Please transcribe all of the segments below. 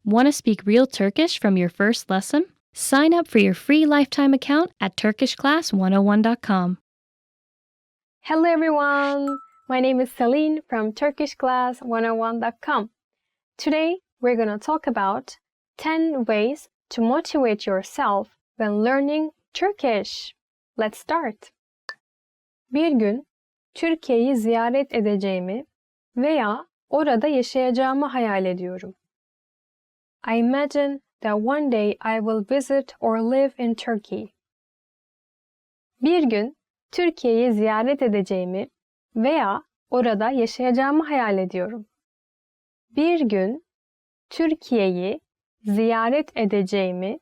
Want to speak real Turkish from your first lesson? Sign up for your free lifetime account at turkishclass101.com. Hello everyone! My name is Celine from turkishclass101.com. Today we're going to talk about 10 ways to motivate yourself when learning Turkish. Let's start. Bir gün Türkiye'yi ziyaret edeceğimi veya orada yaşayacağımı hayal ediyorum. I imagine that one day I will visit or live in Turkey. Bir gün Türkiye'yi ziyaret edeceğimi veya orada yaşayacağımı hayal ediyorum. Bir gün Türkiye'yi ziyaret edeceğimi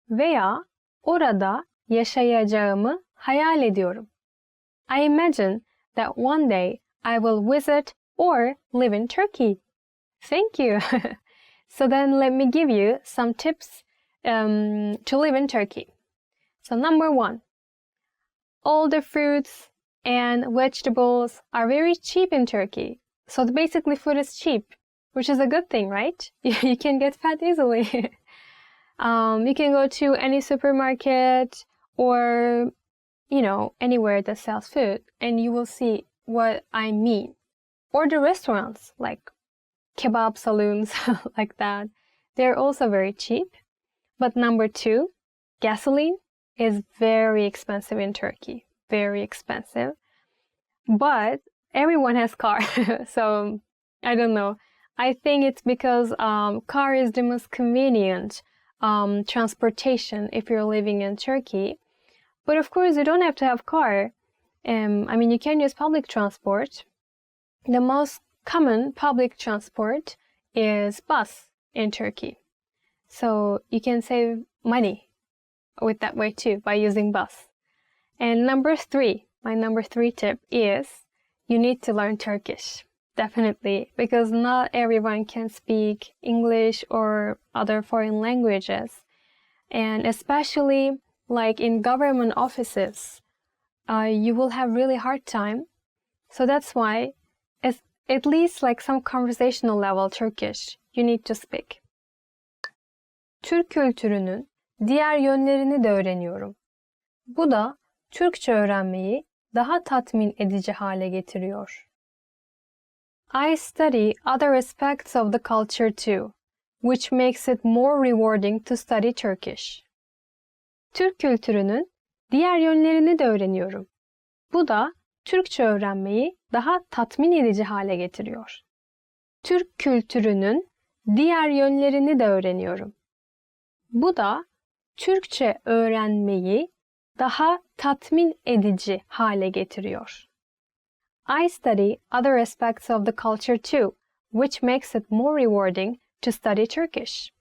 veya orada yaşayacağımı hayal ediyorum. I imagine that one day I will visit or live in Turkey. Thank you. So then let me give you some tips to live in Turkey. So number 1. All the fruits and vegetables are very cheap in Turkey. So basically food is cheap, which is a good thing, right? You can get fat easily. You can go to any supermarket or, anywhere that sells food and you will see what I mean. Or the restaurants, like kebab saloons, like that. They're also very cheap. But number 2, gasoline is very expensive in Turkey. Very expensive. But everyone has car. So, I don't know. I think it's because car is the most convenient transportation if you're living in Turkey. But of course, you don't have to have car. You can use public transport. The most common public transport is bus in Turkey. So you can save money with that way too by using bus. And number 3, my number 3 tip is you need to learn Turkish. Definitely, because not everyone can speak English or other foreign languages. And especially like in government offices, you will have really hard time. So that's why at least like some conversational level Turkish you need to speak. Türk kültürünün diğer yönlerini de öğreniyorum. Bu da Türkçe öğrenmeyi daha tatmin edici hale getiriyor. I study other aspects of the culture too, which makes it more rewarding to study Turkish. Türk kültürünün diğer yönlerini de öğreniyorum. Bu da Türkçe öğrenmeyi daha tatmin edici hale getiriyor. Türk kültürünün diğer yönlerini de öğreniyorum. Bu da Türkçe öğrenmeyi daha tatmin edici hale getiriyor. I study other aspects of the culture too, which makes it more rewarding to study Turkish.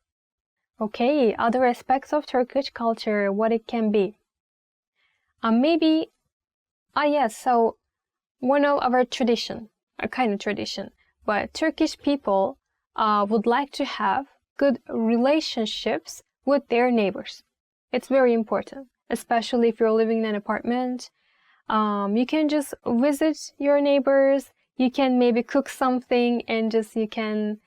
Okay, other aspects of Turkish culture, what it can be. So one of our tradition, a kind of tradition, but Turkish people would like to have good relationships with their neighbors. It's very important, especially if you're living in an apartment. You can just visit your neighbors. You can maybe cook something and you can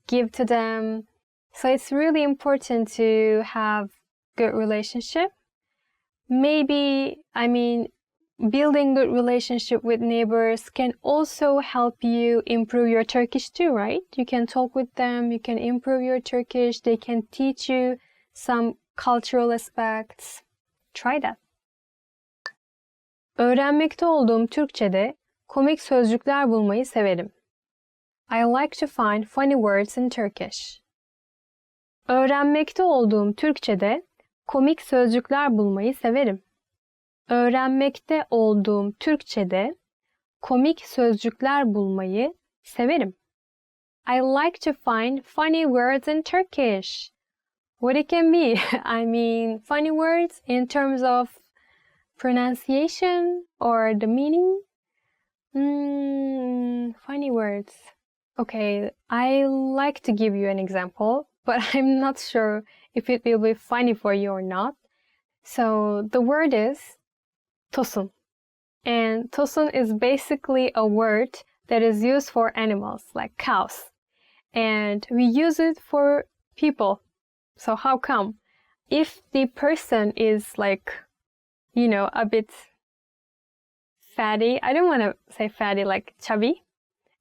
give to them. So it's really important to have good relationship. Building good relationship with neighbors can also help you improve your Turkish too, right? You can talk with them, you can improve your Turkish, they can teach you some cultural aspects. Try that. Öğrenmekte olduğum Türkçe'de komik sözcükler bulmayı severim. I like to find funny words in Turkish. Öğrenmekte olduğum Türkçe'de komik sözcükler bulmayı severim. Öğrenmekte olduğum Türkçe'de komik sözcükler bulmayı severim. I like to find funny words in Turkish. What it can be? Funny words in terms of pronunciation or the meaning? Funny words. Okay, I like to give you an example, but I'm not sure if it will be funny for you or not. So the word is tosun. And tosun is basically a word that is used for animals, like cows. And we use it for people. So how come? If the person is like, a bit fatty, I don't want to say fatty, like chubby,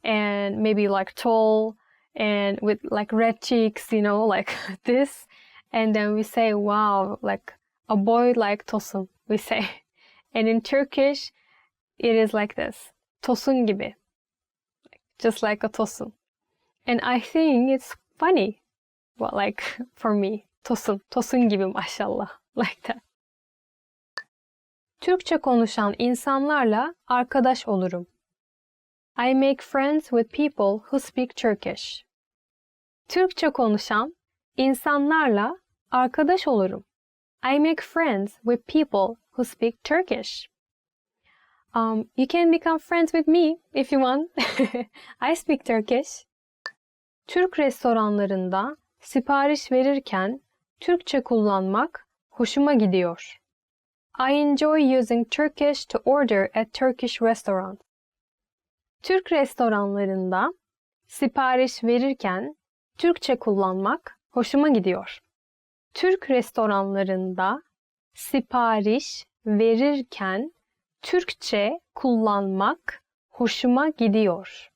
and maybe like tall and with like red cheeks, like this. And then we say, wow, like a boy like Tosun, we say. And in Turkish, it is like this. Tosun gibi. Just like a Tosun. And I think it's funny. Well, like for me, Tosun gibi maşallah. Like that. Türkçe konuşan insanlarla arkadaş olurum. I make friends with people who speak Turkish. Türkçe konuşan insanlarla arkadaş olurum. I make friends with people who speak Turkish. You can become friends with me if you want. I speak Turkish. Türk restoranlarında sipariş verirken Türkçe kullanmak hoşuma gidiyor. I enjoy using Turkish to order at Turkish restaurants. Türk restoranlarında sipariş verirken Türkçe kullanmak hoşuma gidiyor. Türk restoranlarında sipariş verirken Türkçe kullanmak hoşuma gidiyor.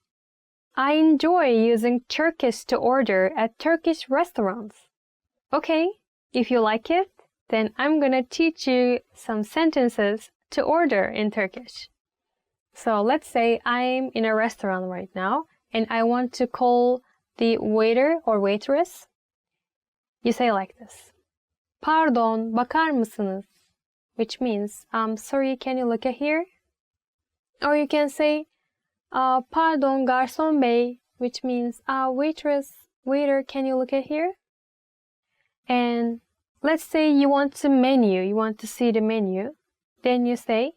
I enjoy using Turkish to order at Turkish restaurants. Okay, if you like it, then I'm gonna teach you some sentences to order in Turkish. So let's say I'm in a restaurant right now and I want to call the waiter or waitress. You say like this. Pardon, bakar mısınız? Which means, sorry, can you look at here? Or you can say, pardon, garçon bey, which means, waiter, can you look at here? And let's say you want to see the menu. Then you say,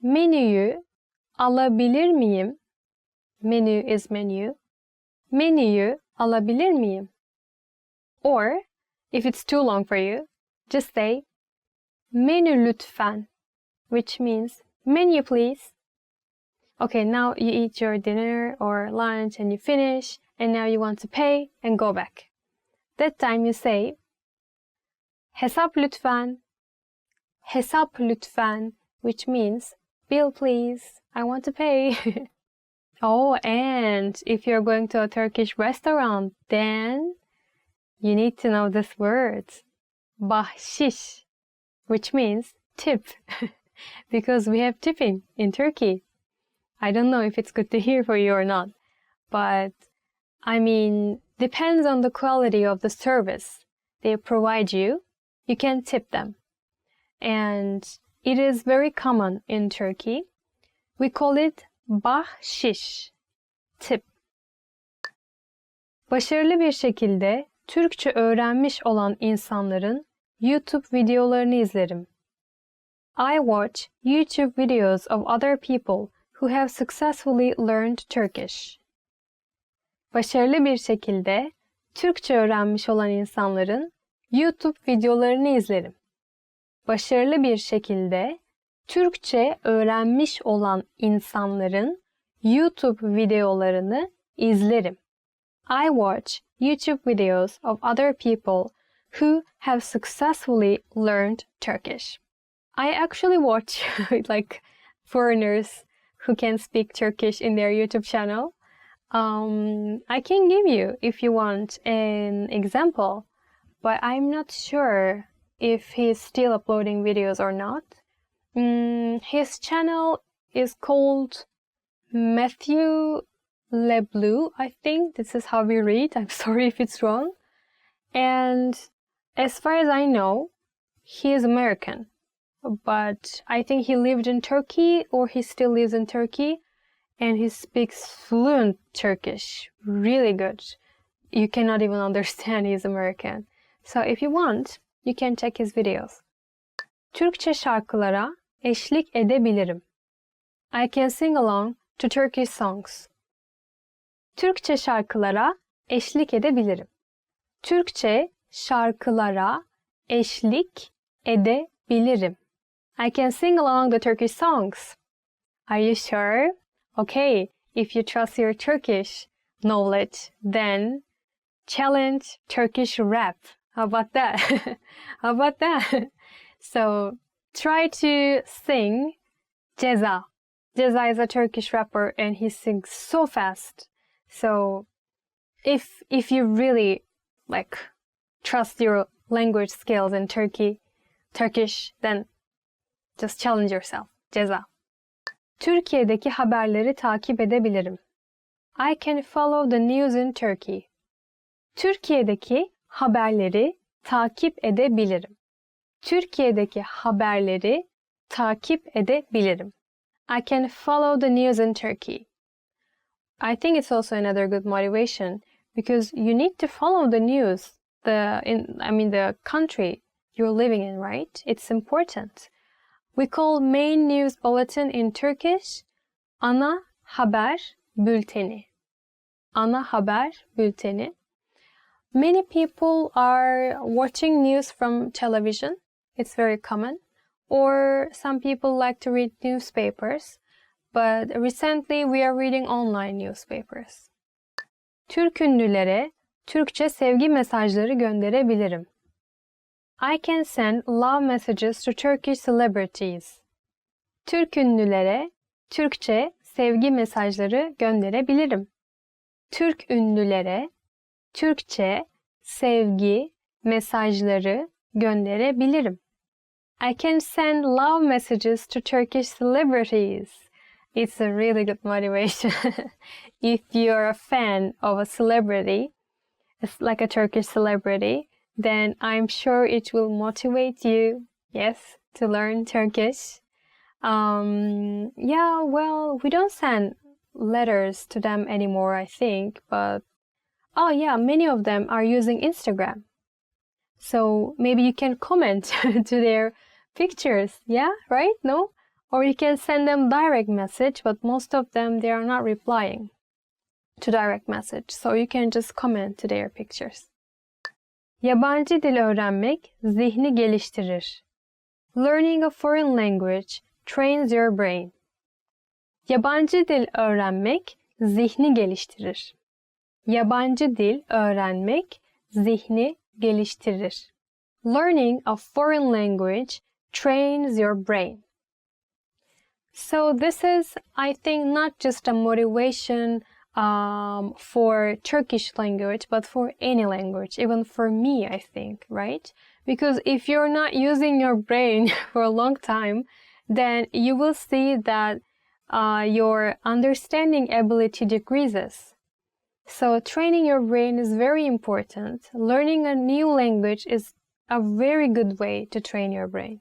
menüyü alabilir miyim? Menu is menu. Menüyü alabilir miyim? Or, if it's too long for you, just say, menü lütfen, which means, menu please. Okay, now you eat your dinner or lunch and you finish, and now you want to pay and go back. That time you say, hesap lütfen. Hesap lütfen, which means, bill please, I want to pay. Oh, and if you're going to a Turkish restaurant, then you need to know this word, bahşiş, which means tip, because we have tipping in Turkey. I don't know if it's good to hear for you or not, but I mean, depends on the quality of the service they provide you, you can tip them. And it is very common in Turkey. We call it bahşiş, tip. Başarılı bir şekilde Türkçe öğrenmiş olan insanların YouTube videolarını izlerim. I watch YouTube videos of other people who have successfully learned Turkish. Başarılı bir şekilde Türkçe öğrenmiş olan insanların YouTube videolarını izlerim. Başarılı bir şekilde Türkçe öğrenmiş olan insanların YouTube videolarını izlerim. I watch YouTube videos of other people who have successfully learned Turkish. I actually watch like foreigners who can speak Turkish in their YouTube channel. I can give you, if you want, an example, but I'm not sure if he's still uploading videos or not. His channel is called Matthew LeBlue, I think. This is how we read. I'm sorry if it's wrong. And as far as I know, he is American. But I think he lived in Turkey, or he still lives in Turkey. And he speaks fluent Turkish. Really good. You cannot even understand he's American. So if you want, you can check his videos. Türkçe şarkılara eşlik edebilirim. I can sing along to Turkish songs. Türkçe şarkılara eşlik edebilirim. Türkçe şarkılara eşlik edebilirim. I can sing along the Turkish songs. Are you sure? Okay, if you trust your Turkish knowledge, then challenge Turkish rap. How about that? How about that? So try to sing Ceza. Ceza is a Turkish rapper and he sings so fast. So if you really like trust your language skills in Turkish, then just challenge yourself. Ceza. Türkiye'deki haberleri takip edebilirim. I can follow the news in Turkey. Türkiye'deki haberleri takip edebilirim. Türkiye'deki haberleri takip edebilirim. I can follow the news in Turkey. I think it's also another good motivation because you need to follow the news, the country you're living in, right? It's important. We call main news bulletin in Turkish ana haber bülteni. Ana haber bülteni. Many people are watching news from television. It's very common. Or some people like to read newspapers. But recently we are reading online newspapers. Türk ünlülere Türkçe sevgi mesajları gönderebilirim. I can send love messages to Turkish celebrities. Türk ünlülere Türkçe sevgi mesajları gönderebilirim. Türk ünlülere Türkçe sevgi mesajları gönderebilirim. I can send love messages to Turkish celebrities. It's a really good motivation. If you're a fan of a celebrity, it's like a Turkish celebrity, then I'm sure it will motivate you, yes, to learn Turkish. We don't send letters to them anymore, I think, but many of them are using Instagram. So maybe you can comment to their pictures, yeah, right? No? Or you can send them direct message, but most of them, they are not replying to direct message. So you can just comment to their pictures. Yabancı dil öğrenmek zihni geliştirir. Learning a foreign language trains your brain. Yabancı dil öğrenmek zihni geliştirir. Yabancı dil öğrenmek zihni geliştirir. Learning a foreign language trains your brain. So this is, I think, not just a motivation for Turkish language, but for any language, even for me, I think, right? Because if you're not using your brain for a long time, then you will see that your understanding ability decreases. So training your brain is very important. Learning a new language is a very good way to train your brain.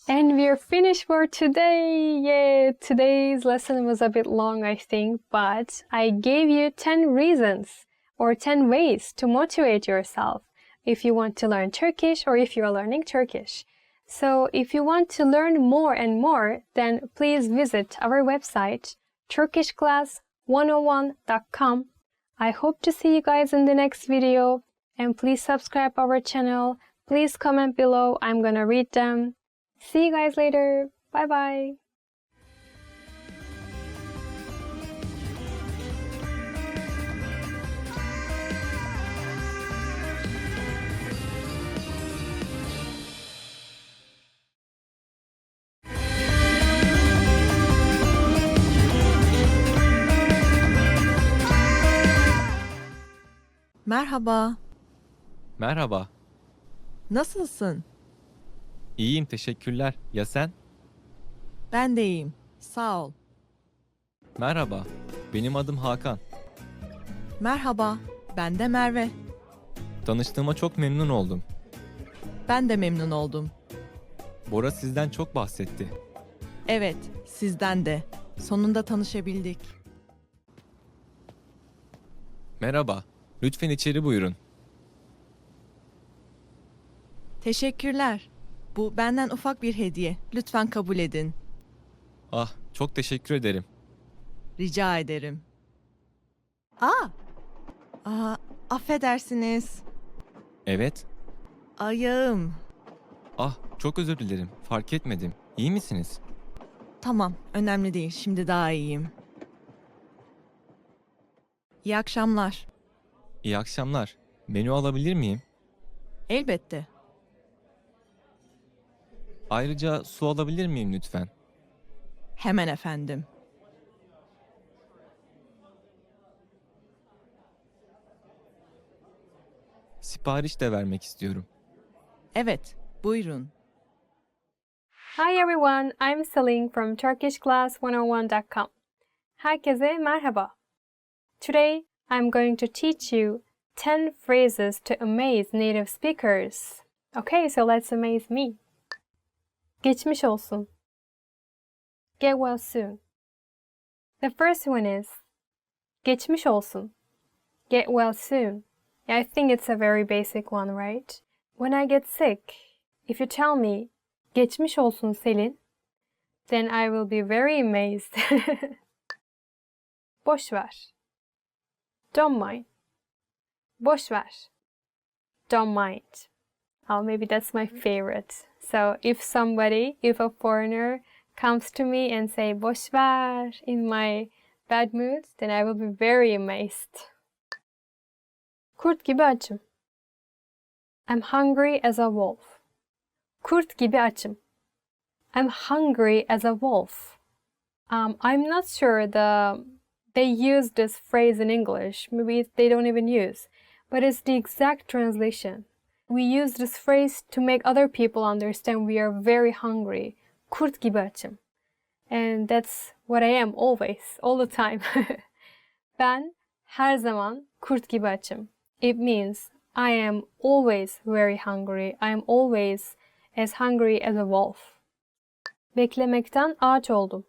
And we're finished for today. Yay! Today's lesson was a bit long, I think, but I gave you 10 reasons or 10 ways to motivate yourself if you want to learn Turkish or if you're learning Turkish. So if you want to learn more and more, then please visit our website, turkishclass101.com. I hope to see you guys in the next video, and please subscribe our channel. Please comment below. I'm gonna read them. See you guys later. Bye bye. Merhaba, Merhaba. nasılsın? İyiyim, teşekkürler. Ya sen? Ben de iyiyim, sağ ol. Merhaba. Benim adım Hakan. Merhaba, ben de Merve. Tanıştığıma çok memnun oldum. Ben de memnun oldum. Bora sizden çok bahsetti. Evet, sizden de. Sonunda tanışabildik. Merhaba. Lütfen içeri buyurun. Teşekkürler. Bu benden ufak bir hediye. Lütfen kabul edin. Ah, çok teşekkür ederim. Rica ederim. Affedersiniz. Evet. Ayağım. Ah, çok özür dilerim. Fark etmedim. İyi misiniz? Tamam, önemli değil. Şimdi daha iyiyim. İyi akşamlar. İyi akşamlar. Menü alabilir miyim? Elbette. Ayrıca su alabilir miyim lütfen? Hemen efendim. Sipariş de vermek istiyorum. Evet, buyurun. Hi everyone, I'm Celine from TurkishClass101.com. Herkese merhaba. Today, I'm going to teach you 10 phrases to amaze native speakers. Okay, so let's amaze me. Geçmiş olsun. Get well soon. The first one is geçmiş olsun. Get well soon. Yeah, I think it's a very basic one, right? When I get sick, if you tell me geçmiş olsun Selin, then I will be very amazed. Boş ver. Don't mind. Boş ver. Don't mind. Oh, maybe that's my favorite. So if a foreigner comes to me and say boş ver in my bad mood, then I will be very amazed. Kurt gibi açım. I'm hungry as a wolf. Kurt gibi açım. I'm hungry as a wolf. I'm not sure they use this phrase in English. Maybe they don't even use, but it's the exact translation. We use this phrase to make other people understand we are very hungry. Kurt gibi açım. And that's what I am always, all the time. Ben her zaman kurt gibi açım. It means I am always very hungry. I am always as hungry as a wolf. Beklemekten ağaç oldum.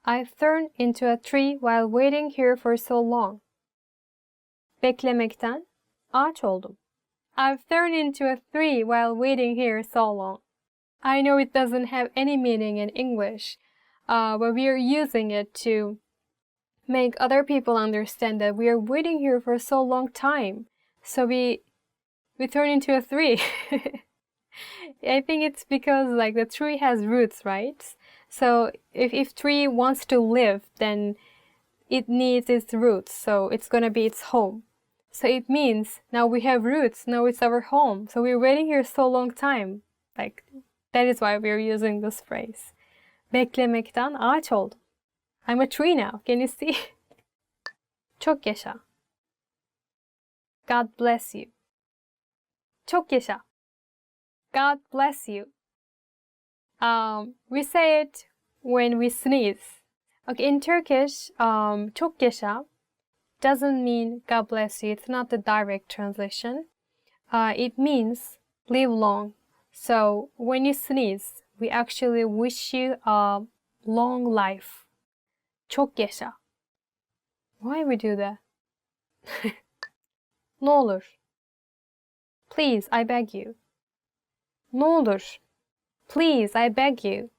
I've turned into a tree while waiting here for so long. Beklemekten ağaç oldum. I've turned into a tree while waiting here so long. I know it doesn't have any meaning in English, but we are using it to make other people understand that we are waiting here for so long time. So we turn into a tree. I think it's because like the tree has roots, right? So if tree wants to live, then it needs its roots. So it's gonna be its home. So it means now we have roots. Now it's our home. So we're waiting here so long time. Like that is why we're using this phrase. Beklemekten ağaç oldum. I'm a tree now. Can you see? Çok yaşa. God bless you. Çok yaşa. God bless you. We say it when we sneeze. Okay, in Turkish, çok yaşa doesn't mean God bless you. It's not the direct translation. It means live long. So when you sneeze, we actually wish you a long life. Çok yaşa. Why we do that? Ne olur. Please, I beg you. Ne olur. Please, I beg you.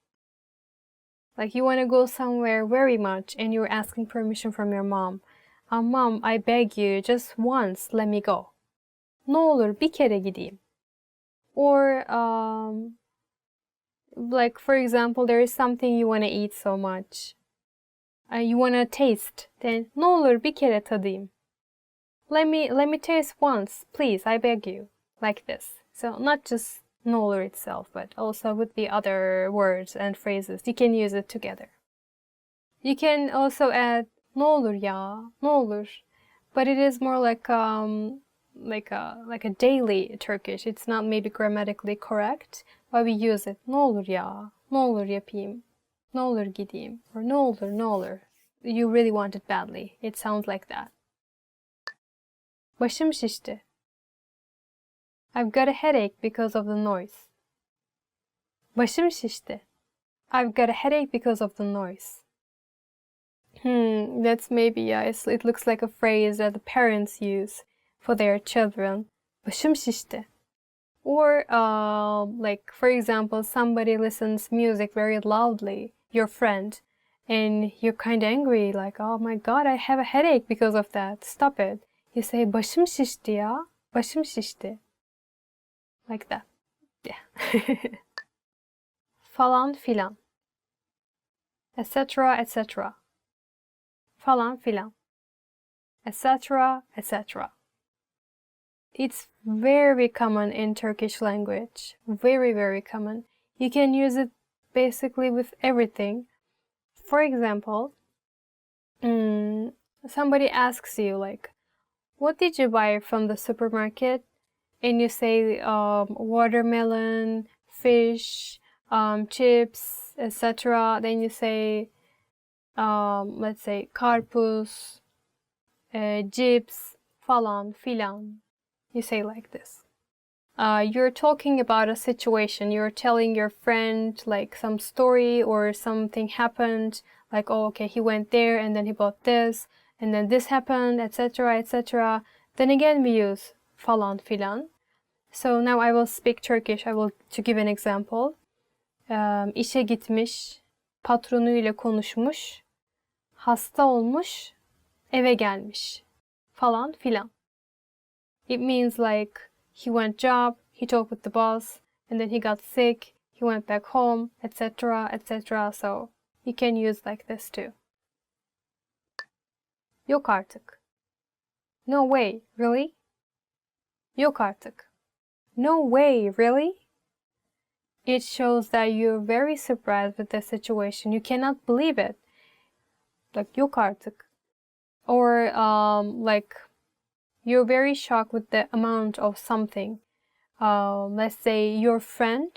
Like you want to go somewhere very much and you're asking permission from your mom. Mom, I beg you, just once, let me go. Ne olur bir kere gideyim. Or, like for example, there is something you want to eat so much. You want to taste. Then, ne olur bir kere tadayım. Let me taste once, please, I beg you. Like this. So not just ne olur itself, but also with the other words and phrases. You can use it together. You can also add ne olur ya, ne olur. But it is more like a daily Turkish. It's not maybe grammatically correct, but we use it. Ne olur ya, ne olur yapayım, ne olur gideyim, or ne olur, ne olur. You really want it badly. It sounds like that. Başım şişti. I've got a headache because of the noise. Başım şişti. I've got a headache because of the noise. That's maybe, it looks like a phrase that the parents use for their children. Başım şişti. Or, like, for example, somebody listens music very loudly, your friend, and you're kind of angry, like, oh my god, I have a headache because of that. Stop it. You say, başım şişti ya. Başım şişti. Like that. Yeah. Falan filan. Etc. etc. Falan filan. Etc. etc. It's very common in Turkish language. Very, very common. You can use it basically with everything. For example, somebody asks you like, what did you buy from the supermarket? And you say watermelon, fish, chips, etc. Then you say, let's say karpuz, cips, falan filan. You say like this. You're talking about a situation. You're telling your friend like some story or something happened. Like, oh, okay, he went there and then he bought this and then this happened, etc., etc. Then again we use falan filan. So now I will speak Turkish. To give an example. İşe gitmiş, patronuyla konuşmuş, hasta olmuş, eve gelmiş, falan filan. It means like he went job, he talked with the boss, and then he got sick, he went back home, etc., etc. So you can use like this too. Yok artık. No way, really? Yok artık. No way, really? It shows that you're very surprised with the situation. You cannot believe it. Like yok artık. Or like you're very shocked with the amount of something. Let's say your friend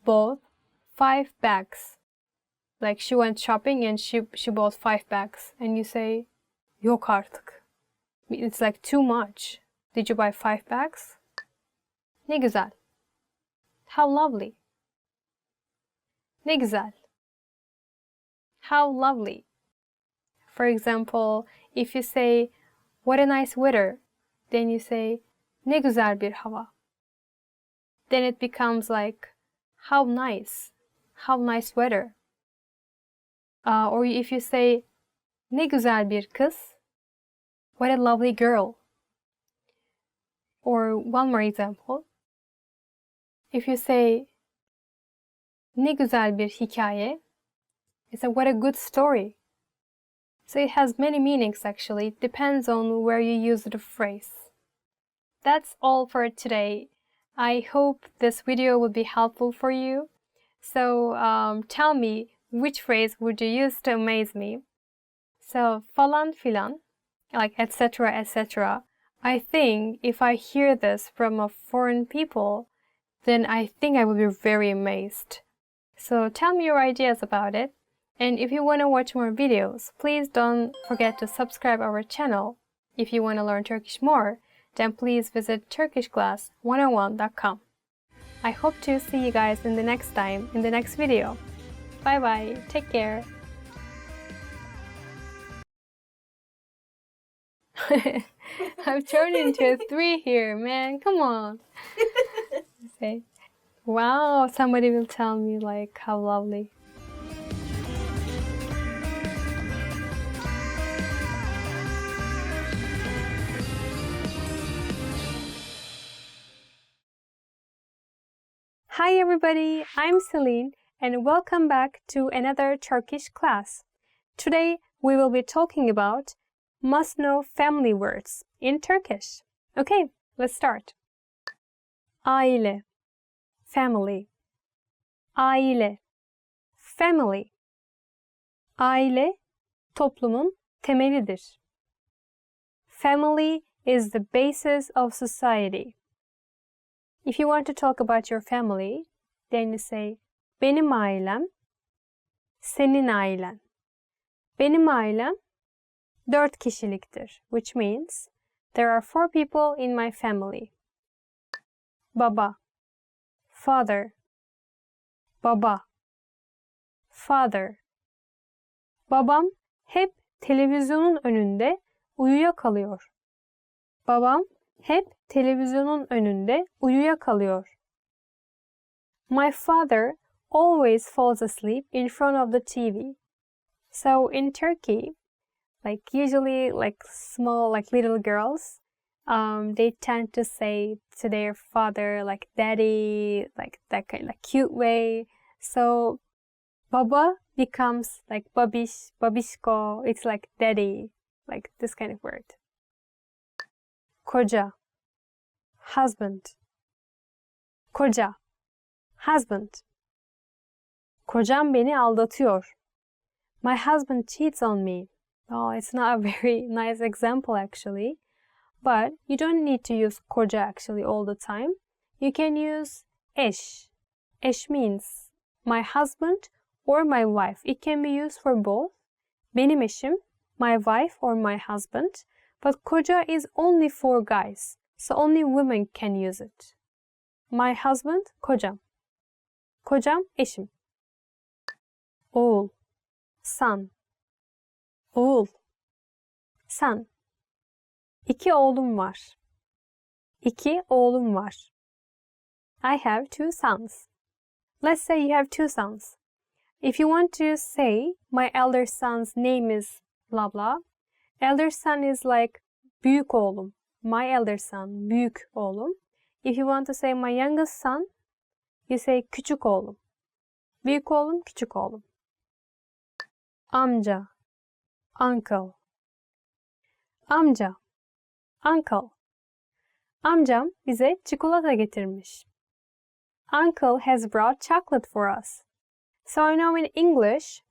bought 5 bags. Like she went shopping and she bought 5 bags. And you say, yok artık. It's like too much. Did you buy 5 bags? Ne güzel. How lovely. Ne güzel. How lovely. For example, if you say, what a nice weather, then you say, ne güzel bir hava. Then it becomes like, how nice weather. Or if you say, ne güzel bir kız, what a lovely girl. Or one more example. If you say, ne güzel bir hikaye, it's like, what a good story. So it has many meanings actually. It depends on where you use the phrase. That's all for today. I hope this video will be helpful for you. So tell me, which phrase would you use to amaze me? So falan filan, like etc., etc. I think if I hear this from a foreign people, then I think I will be very amazed. So tell me your ideas about it. And if you want to watch more videos, please don't forget to subscribe our channel. If you want to learn Turkish more, then please visit turkishclass101.com. I hope to see you guys in the next video. Bye bye, take care. I've turned into a 3 here, man, come on. Say, wow, somebody will tell me like how lovely. Hi everybody, I'm Celine and welcome back to another Turkish class. Today we will be talking about must-know family words in Turkish. Okay, let's start. Aile, family. Aile, family. Aile, toplumun temelidir. Family is the basis of society. If you want to talk about your family, then you say, benim ailem, senin ailen. Benim ailem 4 kişiliktir, which means there are 4 people in my family. Baba, father. Baba, father. Babam hep televizyonun önünde uyuyakalıyor. Babam hep televizyonun önünde uyuyakalıyor. My father always falls asleep in front of the TV. So in Turkey, like usually like small, like little girls, they tend to say to their father like daddy, like that kind of cute way. So baba becomes like babish, babishko. It's like daddy, like this kind of word. Koja, husband. Koca, husband. Kocam beni aldatıyor. My husband cheats on me. Oh, it's not a very nice example actually. But you don't need to use koca actually all the time. You can use eş. Eş means my husband or my wife. It can be used for both. Benim eşim, my wife or my husband. But koca is only for guys. So only women can use it. My husband, kocam. Kocam, eşim. Oğul, son. Oğul, son. İki oğlum var. İki oğlum var. I have two sons. Let's say you have two sons. If you want to say, my elder son's name is blah blah, elder son is like büyük oğlum. My elder son, büyük oğlum. If you want to say my youngest son, you say küçük oğlum. Büyük oğlum, küçük oğlum. Amca, uncle. Amca, uncle. Amcam bize çikolata getirmiş. Uncle has brought chocolate for us. So I know in English,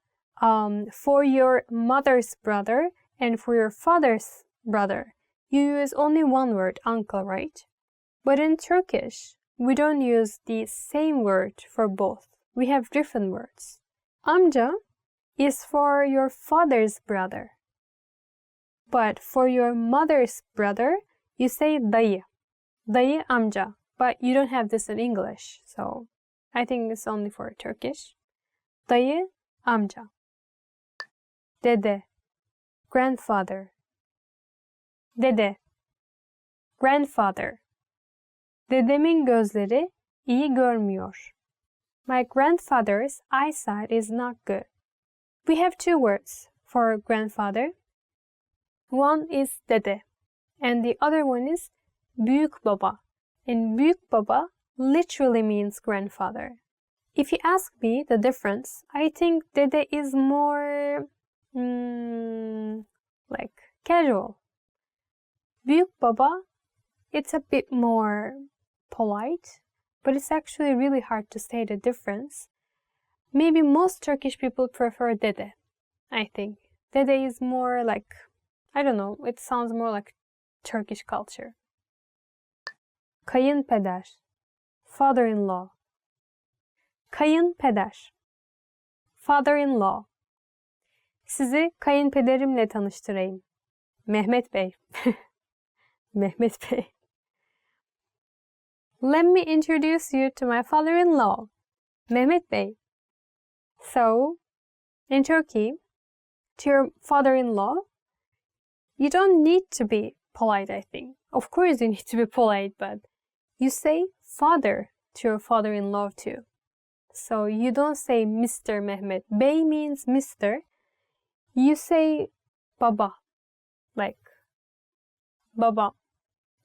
for your mother's brother and for your father's brother, you use only one word, uncle, right? But in Turkish, we don't use the same word for both. We have different words. Amca is for your father's brother. But for your mother's brother, you say dayı. Dayı amca. But you don't have this in English, so I think it's only for Turkish. Dayı amca. Dede, grandfather. Dede, grandfather. Dedemin gözleri iyi görmüyor. My grandfather's eyesight is not good. We have two words for grandfather. One is dede, and the other one is büyük baba. And büyük baba literally means grandfather. If you ask me the difference, I think dede is more like casual. Büyük baba, it's a bit more polite, but it's actually really hard to say the difference. Maybe most Turkish people prefer dede, I think. Dede is more like, I don't know, it sounds more like Turkish culture. Kayınpeder, father-in-law. Kayınpeder, father-in-law. Sizi kayınpederimle tanıştırayım. Mehmet Bey. Mehmet Bey. Let me introduce you to my father-in-law, Mehmet Bey. So, in Turkey, to your father-in-law, you don't need to be polite, I think. Of course you need to be polite, but you say father to your father-in-law too. So you don't say Mr. Mehmet. Bey means Mr. You say baba, like babam,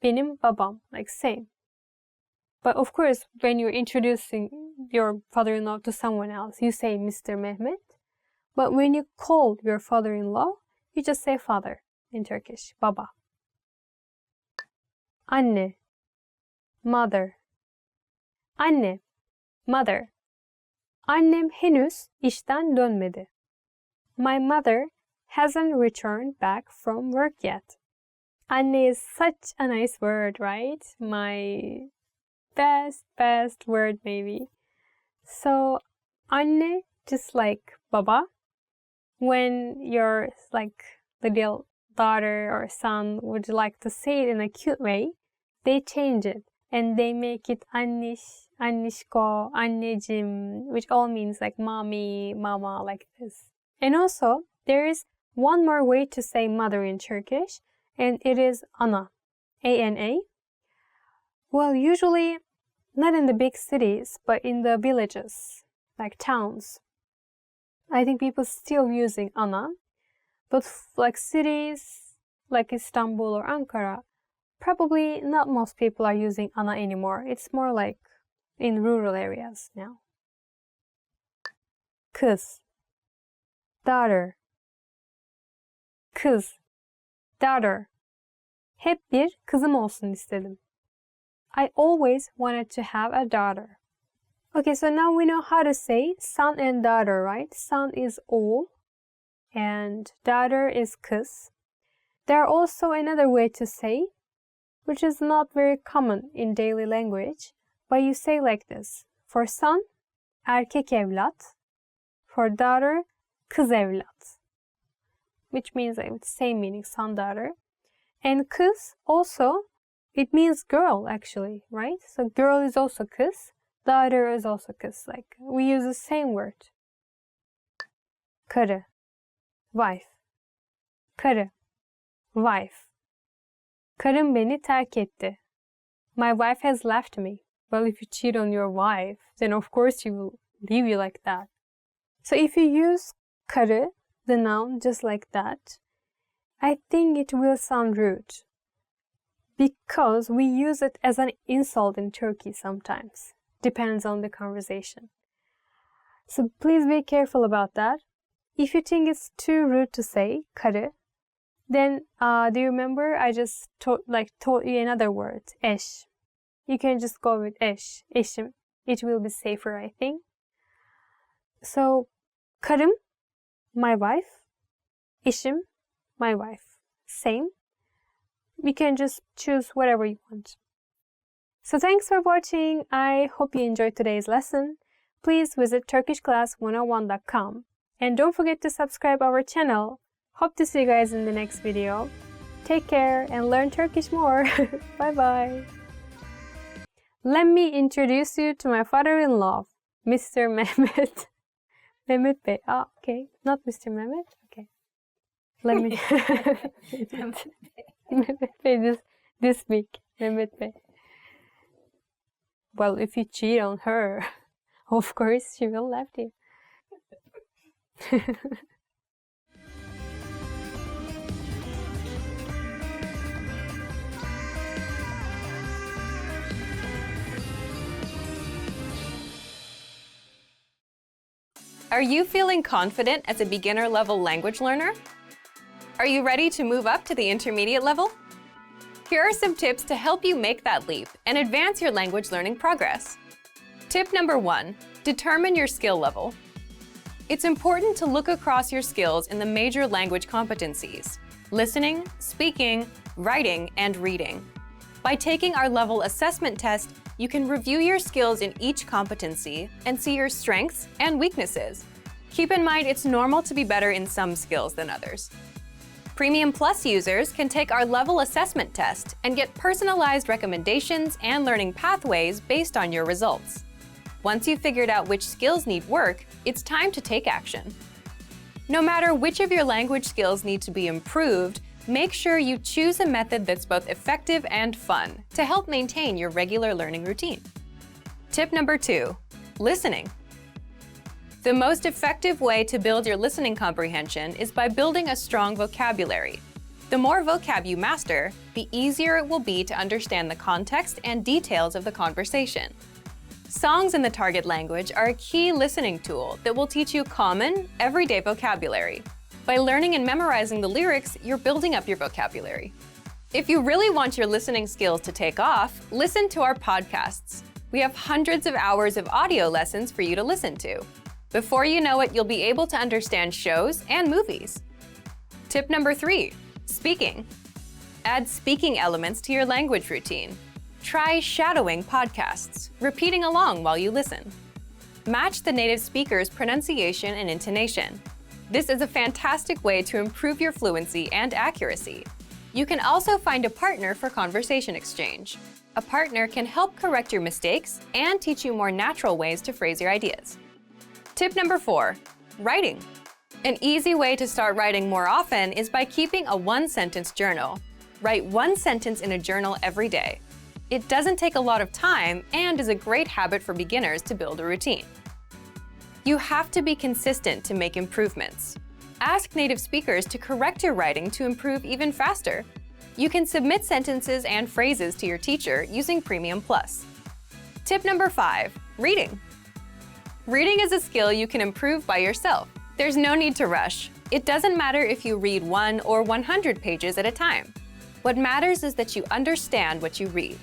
benim babam, like same. But of course, when you're introducing your father-in-law to someone else, you say Mr. Mehmet. But when you call your father-in-law, you just say father in Turkish, baba. Anne, mother. Anne, mother. Annem henüz işten dönmedi. My mother hasn't returned back from work yet. Anne is such a nice word, right? My best word maybe. So, anne, just like baba, when your like little daughter or son would like to say it in a cute way, they change it and they make it anniş, annişko, anneciğim, which all means like mommy, mama, like this. And also, there is one more way to say mother in Turkish, and it is ana, A-N-A. Well, usually not in the big cities, but in the villages, like towns. I think people still using ana, but like cities, like Istanbul or Ankara, probably not most people are using ana anymore. It's more like in rural areas now. Kız, daughter. Kız, daughter. Hep bir kızım olsun istedim. I always wanted to have a daughter. Okay, so now we know how to say son and daughter, right? Son is oğul and daughter is kız. There are also another way to say, which is not very common in daily language, but you say like this. For son, erkek evlat. For daughter, kız evlat. Which means like same meaning, son, daughter. And kız also, it means girl actually, right? So girl is also kız. Daughter is also kız. Like we use the same word. Karı, wife. Karı, wife. Karım beni terk etti. My wife has left me. Well, if you cheat on your wife, then of course she will leave you like that. So if you use karı, the noun, just like that, I think it will sound rude. Because we use it as an insult in Turkey sometimes. Depends on the conversation. So please be careful about that. If you think it's too rude to say karı, then do you remember I just taught you another word, eş. You can just go with eş, eşim. It will be safer, I think. So karım, my wife. Eşim, my wife. Same. You can just choose whatever you want. So thanks for watching. I hope you enjoyed today's lesson. Please visit turkishclass101.com and don't forget to subscribe our channel. Hope to see you guys in the next video. Take care and learn Turkish more. Bye bye. Let me introduce you to my father-in-law, Mr. Mehmet. Mehmet Bey. Ah, okay. Not Mr. Mehmet. Okay. Let me. Mehmet Bey this week. Mehmet Bey. Well, if you cheat on her, of course she will left you. Are you feeling confident as a beginner-level language learner? Are you ready to move up to the intermediate level? Here are some tips to help you make that leap and advance your language learning progress. Tip number 1, determine your skill level. It's important to look across your skills in the major language competencies: listening, speaking, writing, and reading. By taking our level assessment test, you can review your skills in each competency and see your strengths and weaknesses. Keep in mind it's normal to be better in some skills than others. Premium Plus users can take our level assessment test and get personalized recommendations and learning pathways based on your results. Once you've figured out which skills need work, it's time to take action. No matter which of your language skills need to be improved, make sure you choose a method that's both effective and fun to help maintain your regular learning routine. Tip number 2, listening. The most effective way to build your listening comprehension is by building a strong vocabulary. The more vocab you master, the easier it will be to understand the context and details of the conversation. Songs in the target language are a key listening tool that will teach you common, everyday vocabulary. By learning and memorizing the lyrics, you're building up your vocabulary. If you really want your listening skills to take off, listen to our podcasts. We have hundreds of hours of audio lessons for you to listen to. Before you know it, you'll be able to understand shows and movies. Tip number 3, speaking. Add speaking elements to your language routine. Try shadowing podcasts, repeating along while you listen. Match the native speaker's pronunciation and intonation. This is a fantastic way to improve your fluency and accuracy. You can also find a partner for conversation exchange. A partner can help correct your mistakes and teach you more natural ways to phrase your ideas. Tip number 4, writing. An easy way to start writing more often is by keeping a one-sentence journal. Write one sentence in a journal every day. It doesn't take a lot of time and is a great habit for beginners to build a routine. You have to be consistent to make improvements. Ask native speakers to correct your writing to improve even faster. You can submit sentences and phrases to your teacher using Premium Plus. Tip number 5, reading. Reading is a skill you can improve by yourself. There's no need to rush. It doesn't matter if you read 1 or 100 pages at a time. What matters is that you understand what you read.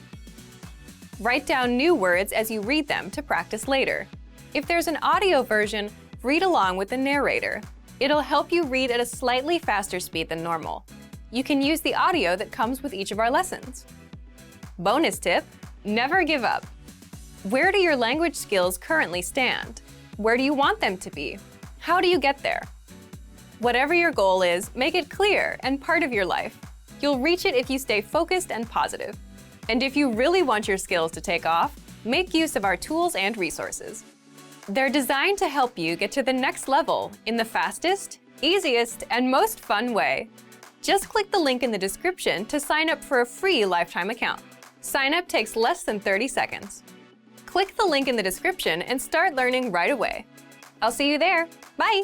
Write down new words as you read them to practice later. If there's an audio version, read along with the narrator. It'll help you read at a slightly faster speed than normal. You can use the audio that comes with each of our lessons. Bonus tip: never give up. Where do your language skills currently stand? Where do you want them to be? How do you get there? Whatever your goal is, make it clear and part of your life. You'll reach it if you stay focused and positive. And if you really want your skills to take off, make use of our tools and resources. They're designed to help you get to the next level in the fastest, easiest, and most fun way. Just click the link in the description to sign up for a free lifetime account. Sign up takes less than 30 seconds. Click the link in the description and start learning right away. I'll see you there. Bye!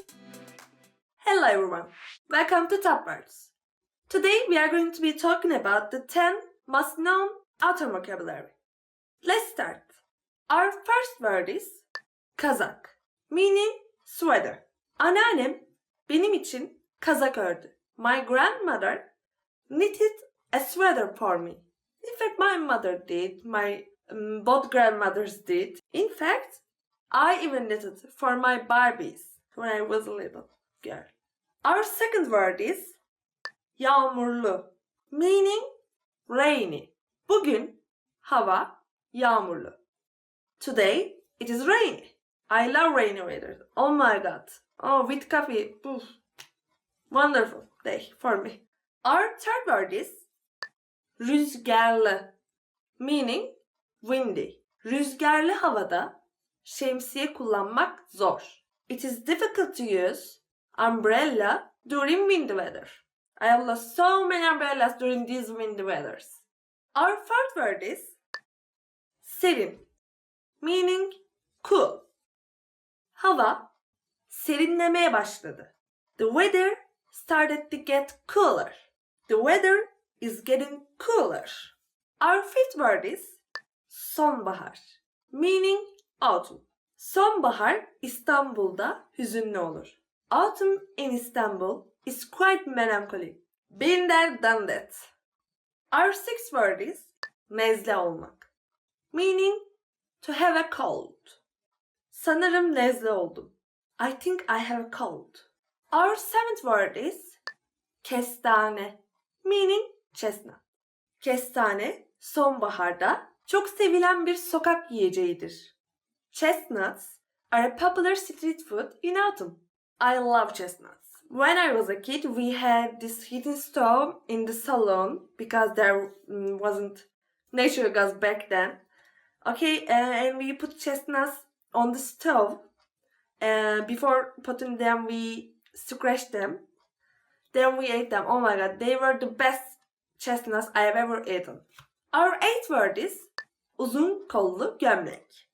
Hello everyone, welcome to Top Words. Today we are going to be talking about the 10 most known autumn vocabulary. Let's start. Our first word is kazak, meaning sweater. Anneannem benim için kazak ördü. My grandmother knitted a sweater for me. In fact, my mother did, both grandmothers did. In fact, I even knitted for my Barbies when I was a little girl. Our second word is yağmurlu, meaning rainy. Bugün hava yağmurlu. Today it is rainy. I love rainy weather. Oh my god. Oh, with coffee. Oof. Wonderful day for me. Our third word is rüzgarlı, meaning windy. Rüzgarlı havada şemsiye kullanmak zor. It is difficult to use umbrella during windy weather. I have lost so many umbrellas during these windy weathers. Our fourth word is serin, meaning cool. Hava serinlemeye başladı. The weather started to get cooler. The weather is getting cooler. Our fifth word is sonbahar, meaning autumn. Sonbahar İstanbul'da hüzünlü olur. Autumn in Istanbul is quite melancholic. Been there, done that. Our sixth word is nezle olmak, meaning to have a cold. Sanırım nezle oldum. I think I have a cold. Our seventh word is kestane, meaning chestnut. Kestane sonbaharda çok sevilen bir sokak yiyeceğidir. Chestnuts are a popular street food in autumn. I love chestnuts. When I was a kid, we had this heating stove in the salon because there wasn't natural gas back then. Okay, and we put chestnuts on the stove. Before putting them, we scratched them. Then we ate them. Oh my god, they were the best chestnuts I have ever eaten. Our eighth word is uzun kollu gömlek,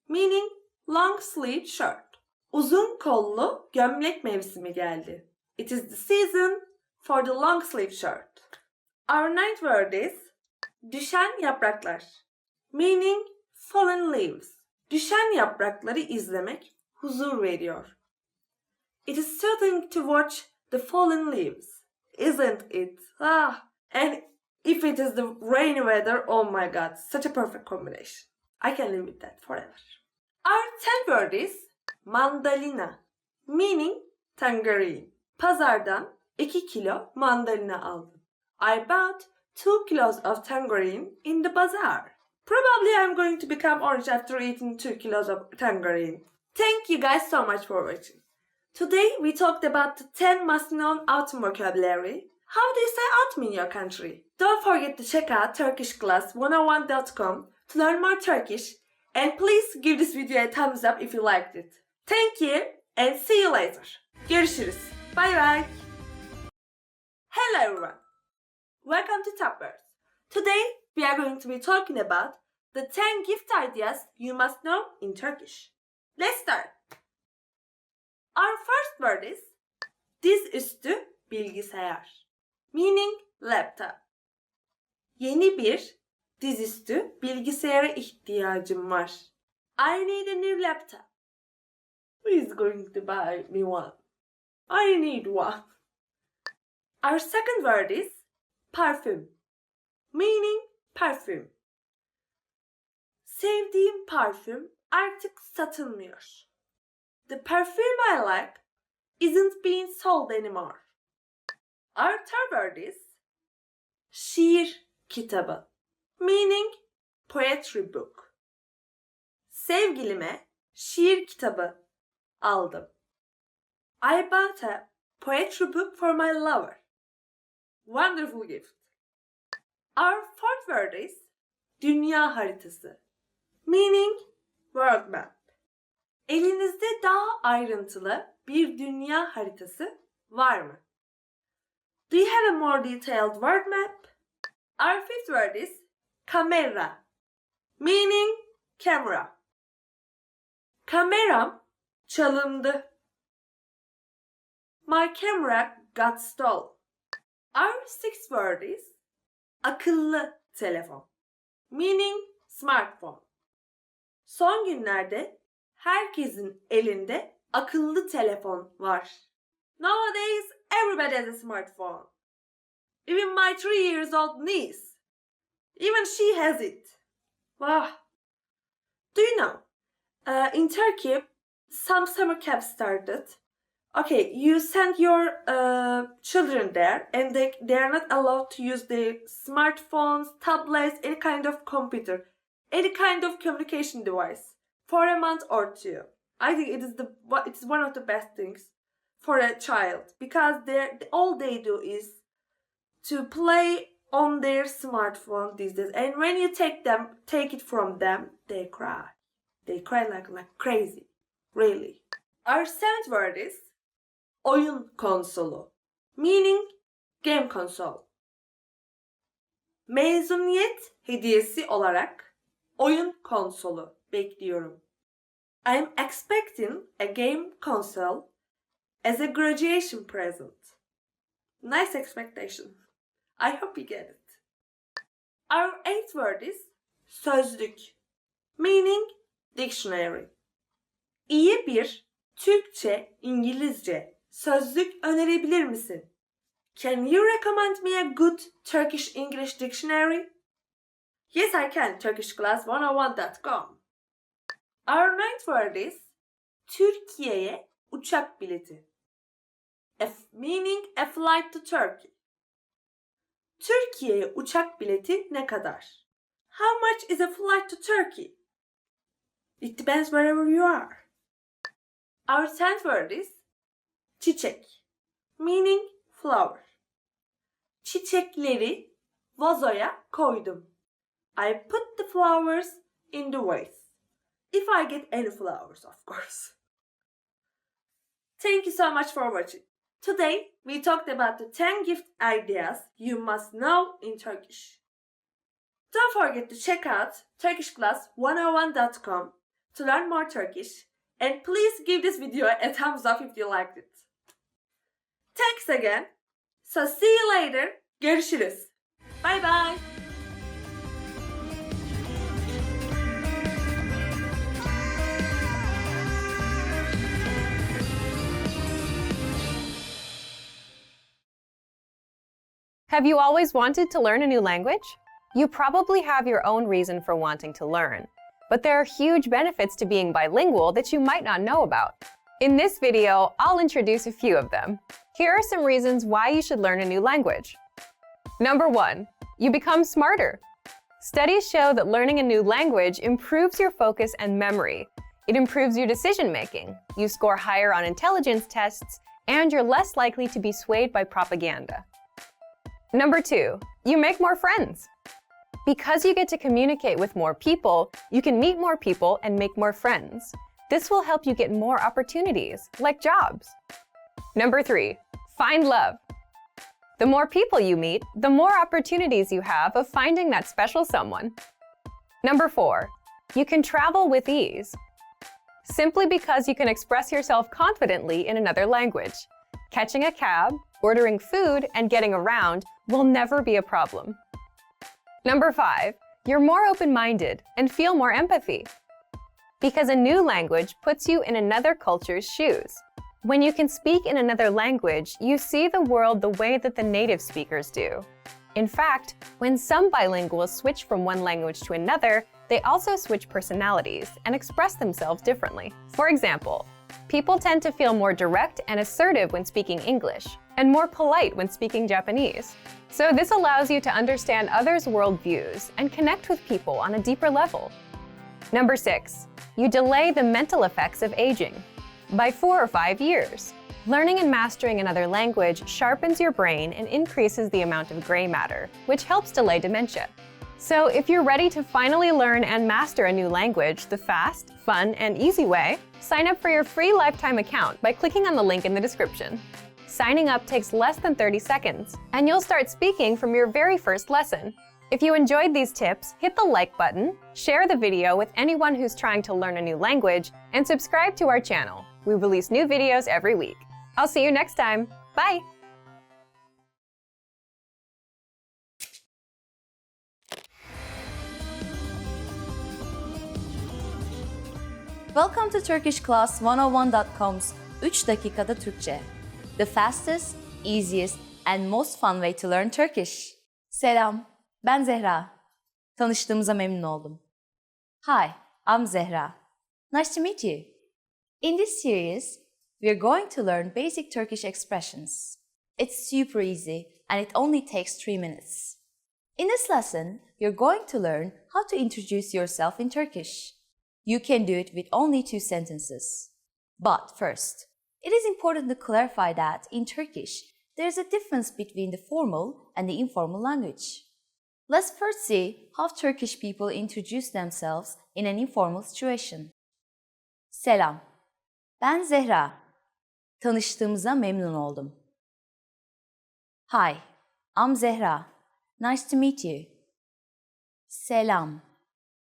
meaning long sleeve shirt. Uzun kollu gömlek mevsimi geldi. It is the season for the long sleeve shirt. Our ninth word is düşen yapraklar, meaning fallen leaves. Düşen yaprakları izlemek huzur veriyor. It is soothing to watch the fallen leaves, isn't it? And if it is the rainy weather, oh my god, such a perfect combination. I can live with that forever. Our 10th word is mandalina, meaning tangerine. Pazardan 2 kilo mandalina aldım. I bought 2 kilos of tangerine in the bazaar. Probably I'm going to become orange after eating 2 kilos of tangerine. Thank you guys so much for watching. Today we talked about the 10 most known autumn vocabulary. How do you say autumn in your country? Don't forget to check out turkishclass101.com to learn more Turkish, and please give this video a thumbs up if you liked it. Thank you and see you later. Görüşürüz. Bye bye. Hello everyone. Welcome to Top Words. Today we are going to be talking about the 10 gift ideas you must know in Turkish. Let's start. Our first word is dizüstü bilgisayar, meaning laptop. Yeni bir dizüstü bilgisayara ihtiyacım var. I need a new laptop. Who is going to buy me one? I need one. Our second word is parfüm, meaning perfume. Sevdiğim parfüm artık satılmıyor. The perfume I like isn't being sold anymore. Our third word is şiir kitabı, meaning poetry book. Sevgilime şiir kitabı aldım. I bought a poetry book for my lover. Wonderful gift. Our fourth word is dünya haritası, meaning world map. Elinizde daha ayrıntılı bir dünya haritası var mı? Do you have a more detailed world map? Our fifth word is kamera, meaning camera. Kameram çalındı. My camera got stolen. Our sixth word is akıllı telefon, meaning smartphone. Son günlerde herkesin elinde akıllı telefon var. Nowadays, everybody has a smartphone. Even my 3-year-old niece. Even she has it. Wow. Do you know, in Turkey, some summer camps started. Okay, you send your children there and they are not allowed to use their smartphones, tablets, any kind of computer, any kind of communication device for a month or two. I think it's one of the best things for a child because all they do is to play on their smartphone these days. And when you take it from them, they cry. They cry like crazy. Really. Our seventh word is oyun konsolu, meaning game console. Mezuniyet hediyesi olarak oyun konsolu bekliyorum. I'm expecting a game console as a graduation present. Nice expectation. I hope you get it. Our eighth word is sözlük, meaning dictionary. İyi bir Türkçe, İngilizce sözlük önerebilir misin? Can you recommend me a good Turkish English dictionary? Yes, I can. TurkishClass101.com. Our ninth word is Türkiye'ye uçak bileti. Meaning a flight to Turkey. Türkiye'ye uçak bileti ne kadar? How much is a flight to Turkey? It depends wherever you are. Our tenth word is çiçek, meaning flower. Çiçekleri vazoya koydum. I put the flowers in the vase. If I get any flowers, of course. Thank you so much for watching. Today, we talked about the 10 gift ideas you must know in Turkish. Don't forget to check out TurkishClass101.com to learn more Turkish, and please give this video a thumbs up if you liked it. Thanks again. So see you later. Görüşürüz. Bye bye. Have you always wanted to learn a new language? You probably have your own reason for wanting to learn, but there are huge benefits to being bilingual that you might not know about. In this video, I'll introduce a few of them. Here are some reasons why you should learn a new language. Number 1, you become smarter. Studies show that learning a new language improves your focus and memory. It improves your decision-making. You score higher on intelligence tests, and you're less likely to be swayed by propaganda. Number 2, you make more friends. Because you get to communicate with more people, you can meet more people and make more friends. This will help you get more opportunities, like jobs. Number 3, find love. The more people you meet, the more opportunities you have of finding that special someone. Number 4, you can travel with ease. Simply because you can express yourself confidently in another language. Catching a cab, ordering food, and getting around will never be a problem. Number 5, you're more open-minded and feel more empathy. Because a new language puts you in another culture's shoes. When you can speak in another language, you see the world the way that the native speakers do. In fact, when some bilinguals switch from one language to another, they also switch personalities and express themselves differently. For example, people tend to feel more direct and assertive when speaking English, and more polite when speaking Japanese. So this allows you to understand others' worldviews and connect with people on a deeper level. Number 6, you delay the mental effects of aging by 4 or 5 years. Learning and mastering another language sharpens your brain and increases the amount of gray matter, which helps delay dementia. So if you're ready to finally learn and master a new language the fast, fun, and easy way, sign up for your free lifetime account by clicking on the link in the description. Signing up takes less than 30 seconds, and you'll start speaking from your very first lesson. If you enjoyed these tips, hit the like button, share the video with anyone who's trying to learn a new language, and subscribe to our channel. We release new videos every week. I'll see you next time. Bye! Welcome to TurkishClass101.com's 3 dakikada Türkçe. The fastest, easiest, and most fun way to learn Turkish. Selam, ben Zehra. Tanıştığımıza memnun oldum. Hi, I'm Zehra. Nice to meet you. In this series, we're going to learn basic Turkish expressions. It's super easy and it only takes 3 minutes. In this lesson, you're going to learn how to introduce yourself in Turkish. You can do it with only 2 sentences. But first, it is important to clarify that in Turkish, there is a difference between the formal and the informal language. Let's first see how Turkish people introduce themselves in an informal situation. Selam, ben Zehra. Tanıştığımıza memnun oldum. Hi, I'm Zehra. Nice to meet you. Selam,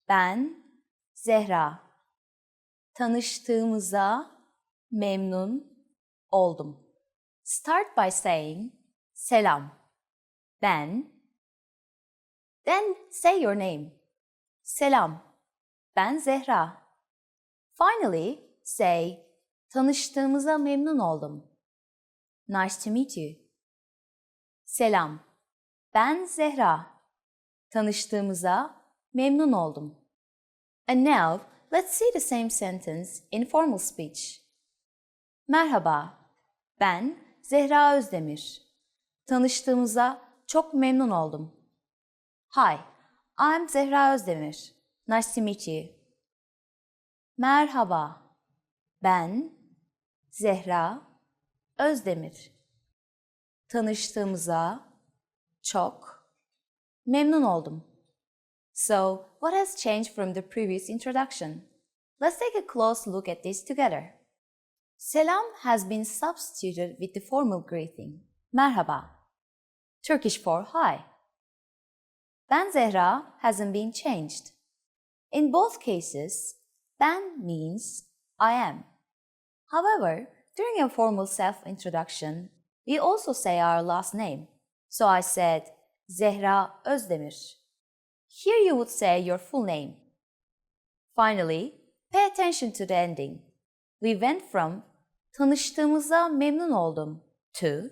ben Zehra. Tanıştığımıza memnun oldum. Start by saying selam, ben. Then say your name. Selam, ben Zehra. Finally, say tanıştığımıza memnun oldum. Nice to meet you. Selam, ben Zehra. Tanıştığımıza memnun oldum. And now, let's see the same sentence in formal speech. Merhaba, ben Zehra Özdemir. Tanıştığımıza çok memnun oldum. Hi, I'm Zehra Özdemir. Nice to meet you. Merhaba, ben Zehra Özdemir. Tanıştığımıza çok memnun oldum. So, what has changed from the previous introduction? Let's take a close look at this together. Selam has been substituted with the formal greeting, merhaba, Turkish for hi. Ben Zehra hasn't been changed. In both cases, ben means I am. However, during a formal self-introduction, we also say our last name. So I said Zehra Özdemir. Here you would say your full name. Finally, pay attention to the ending. We went from tanıştığımıza memnun oldum to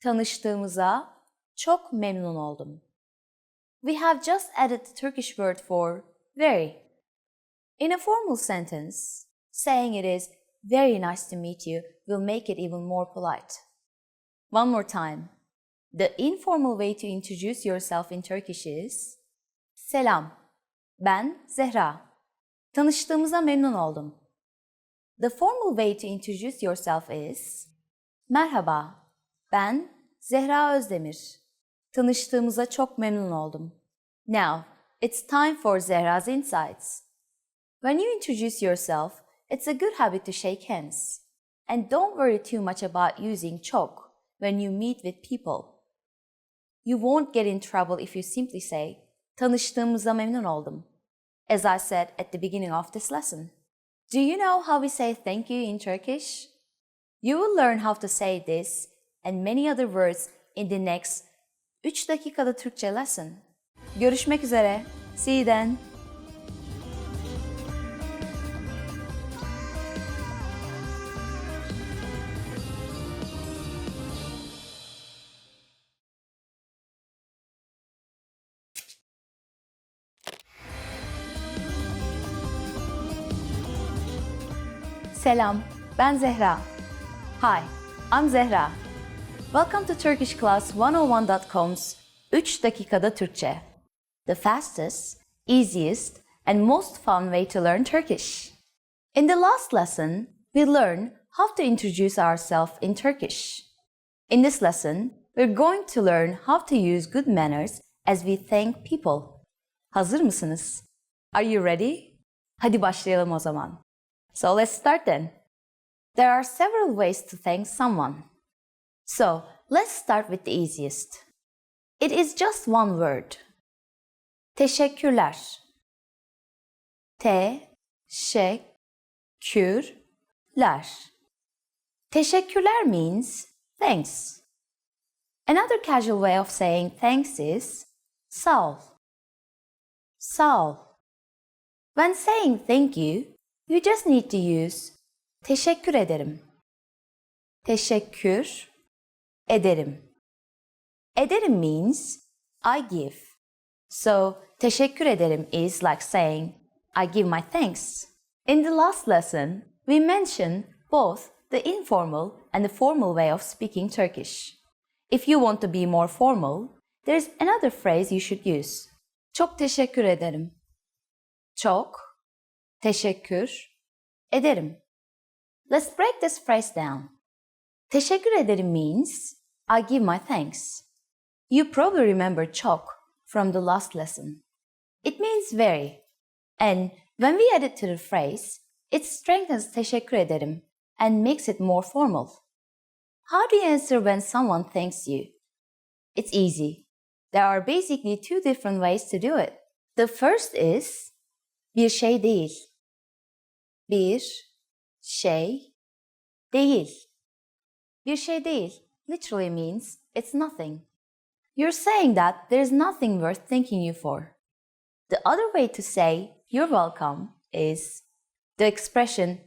tanıştığımıza çok memnun oldum. We have just added the Turkish word for very. In a formal sentence, saying it is very nice to meet you will make it even more polite. One more time. The informal way to introduce yourself in Turkish is selam, ben Zehra. Tanıştığımıza memnun oldum. The formal way to introduce yourself is merhaba, ben Zehra Özdemir. Tanıştığımıza çok memnun oldum. Now, it's time for Zehra's insights. When you introduce yourself, it's a good habit to shake hands. And don't worry too much about using çok when you meet with people. You won't get in trouble if you simply say, tanıştığımıza memnun oldum, as I said at the beginning of this lesson. Do you know how we say thank you in Turkish? You will learn how to say this and many other words in the next 3 dakikada Türkçe lesson. Görüşmek üzere. See you then. Selam, ben Zehra. Hi, I'm Zehra. Welcome to TurkishClass101.com's 3 dakikada Türkçe. The fastest, easiest, and most fun way to learn Turkish. In the last lesson, we learned how to introduce ourselves in Turkish. In this lesson, we're going to learn how to use good manners as we thank people. Hazır mısınız? Are you ready? Hadi başlayalım o zaman. So let's start then. There are several ways to thank someone. So let's start with the easiest. It is just one word. Teşekkürler. Teşekkürler. Teşekkürler means thanks. Another casual way of saying thanks is sağ ol. Sağ ol. When saying thank you, you just need to use teşekkür ederim. Teşekkür ederim. Ederim means I give. So teşekkür ederim is like saying I give my thanks. In the last lesson, we mentioned both the informal and the formal way of speaking Turkish. If you want to be more formal, there's another phrase you should use. Çok teşekkür ederim. Çok teşekkür ederim. Let's break this phrase down. Teşekkür ederim means I give my thanks. You probably remember çok from the last lesson. It means very. And when we add it to the phrase, it strengthens teşekkür ederim and makes it more formal. How do you answer when someone thanks you? It's easy. There are basically two different ways to do it. The first is bir şey değil. Bir şey değil. Bir şey değil literally means it's nothing. You're saying that there's nothing worth thanking you for. The other way to say you're welcome is the expression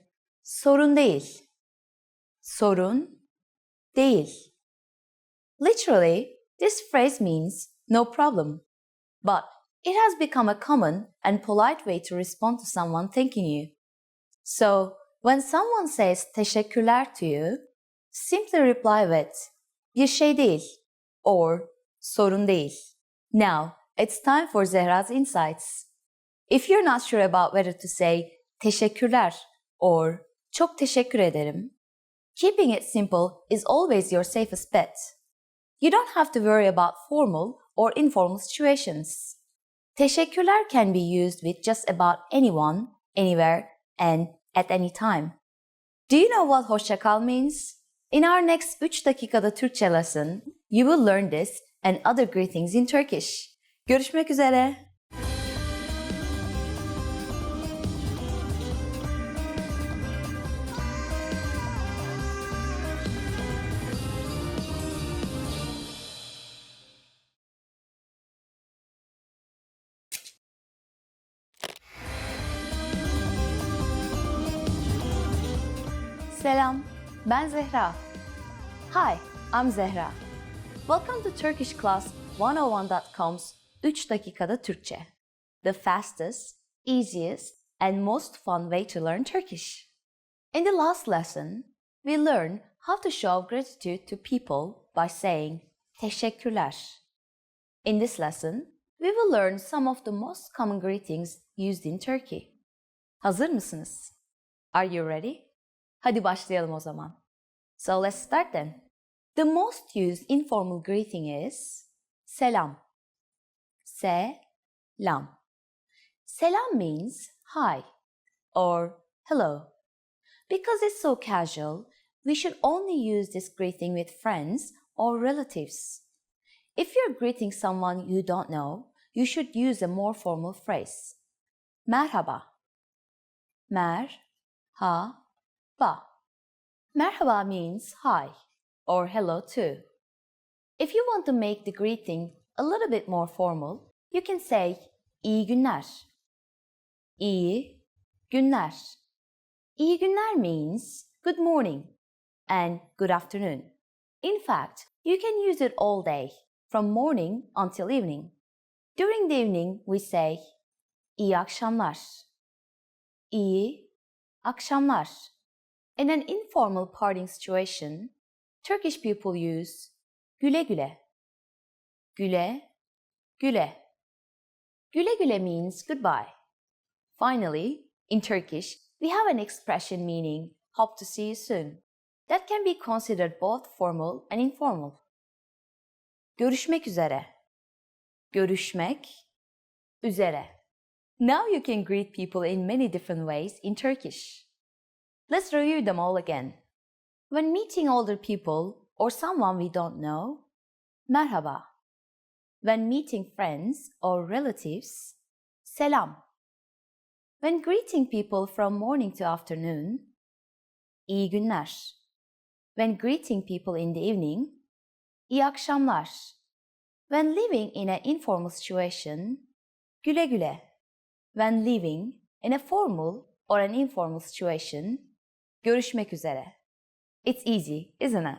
sorun değil. Sorun değil. Literally, this phrase means no problem. But it has become a common and polite way to respond to someone thanking you. So, when someone says teşekkürler to you, simply reply with bir şey değil or sorun değil. Now, it's time for Zehra's insights. If you're not sure about whether to say teşekkürler or çok teşekkür ederim, keeping it simple is always your safest bet. You don't have to worry about formal or informal situations. Teşekkürler can be used with just about anyone, anywhere, and at any time. Do you know what hoşça kal means? In our next 3 dakikada Türkçe lesson, you will learn this and other greetings in Turkish. Görüşmek üzere. Selam, ben Zehra. Hi, I'm Zehra. Welcome to TurkishClass101.com's 3 dakikada Türkçe. The fastest, easiest, and most fun way to learn Turkish. In the last lesson, we learned how to show gratitude to people by saying teşekkürler. In this lesson, we will learn some of the most common greetings used in Turkey. Hazır mısınız? Are you ready? Hadi başlayalım o zaman. So let's start then. The most used informal greeting is selam. Selam. Selam means hi or hello. Because it's so casual, we should only use this greeting with friends or relatives. If you're greeting someone you don't know, you should use a more formal phrase. Merhaba. Merhaba. Merhaba means hi or hello too. If you want to make the greeting a little bit more formal, you can say iyi günler. İyi günler. İyi günler means good morning and good afternoon. In fact, you can use it all day, from morning until evening. During the evening, we say iyi akşamlar. İyi akşamlar. In an informal parting situation, Turkish people use güle güle. Güle güle. Güle güle means goodbye. Finally, in Turkish, we have an expression meaning hope to see you soon. That can be considered both formal and informal. Görüşmek üzere. Görüşmek üzere. Now you can greet people in many different ways in Turkish. Let's review them all again. When meeting older people or someone we don't know, merhaba. When meeting friends or relatives, selam. When greeting people from morning to afternoon, iyi günler. When greeting people in the evening, iyi akşamlar. When living in an informal situation, güle güle. When living in a formal or an informal situation, görüşmek üzere. It's easy, isn't it?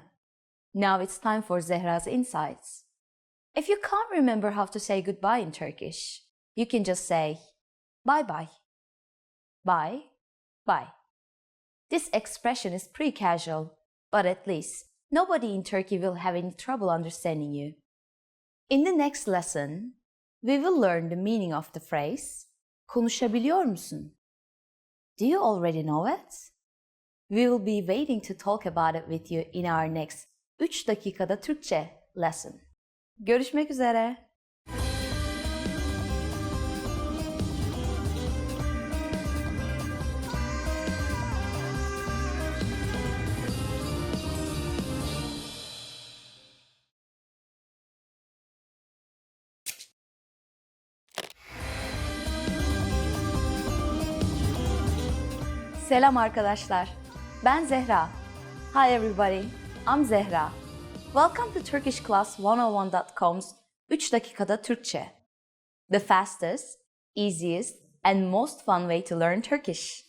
Now it's time for Zehra's insights. If you can't remember how to say goodbye in Turkish, you can just say bye bye. Bye, bye. This expression is pretty casual, but at least nobody in Turkey will have any trouble understanding you. In the next lesson, we will learn the meaning of the phrase konuşabiliyor musun? Do you already know it? We will be waiting to talk about it with you in our next 3 dakikada Türkçe lesson. Görüşmek üzere. Selam arkadaşlar. Ben Zehra. Hi everybody. I'm Zehra. Welcome to turkishclass101.com's 3 dakikada Türkçe. The fastest, easiest, and most fun way to learn Turkish.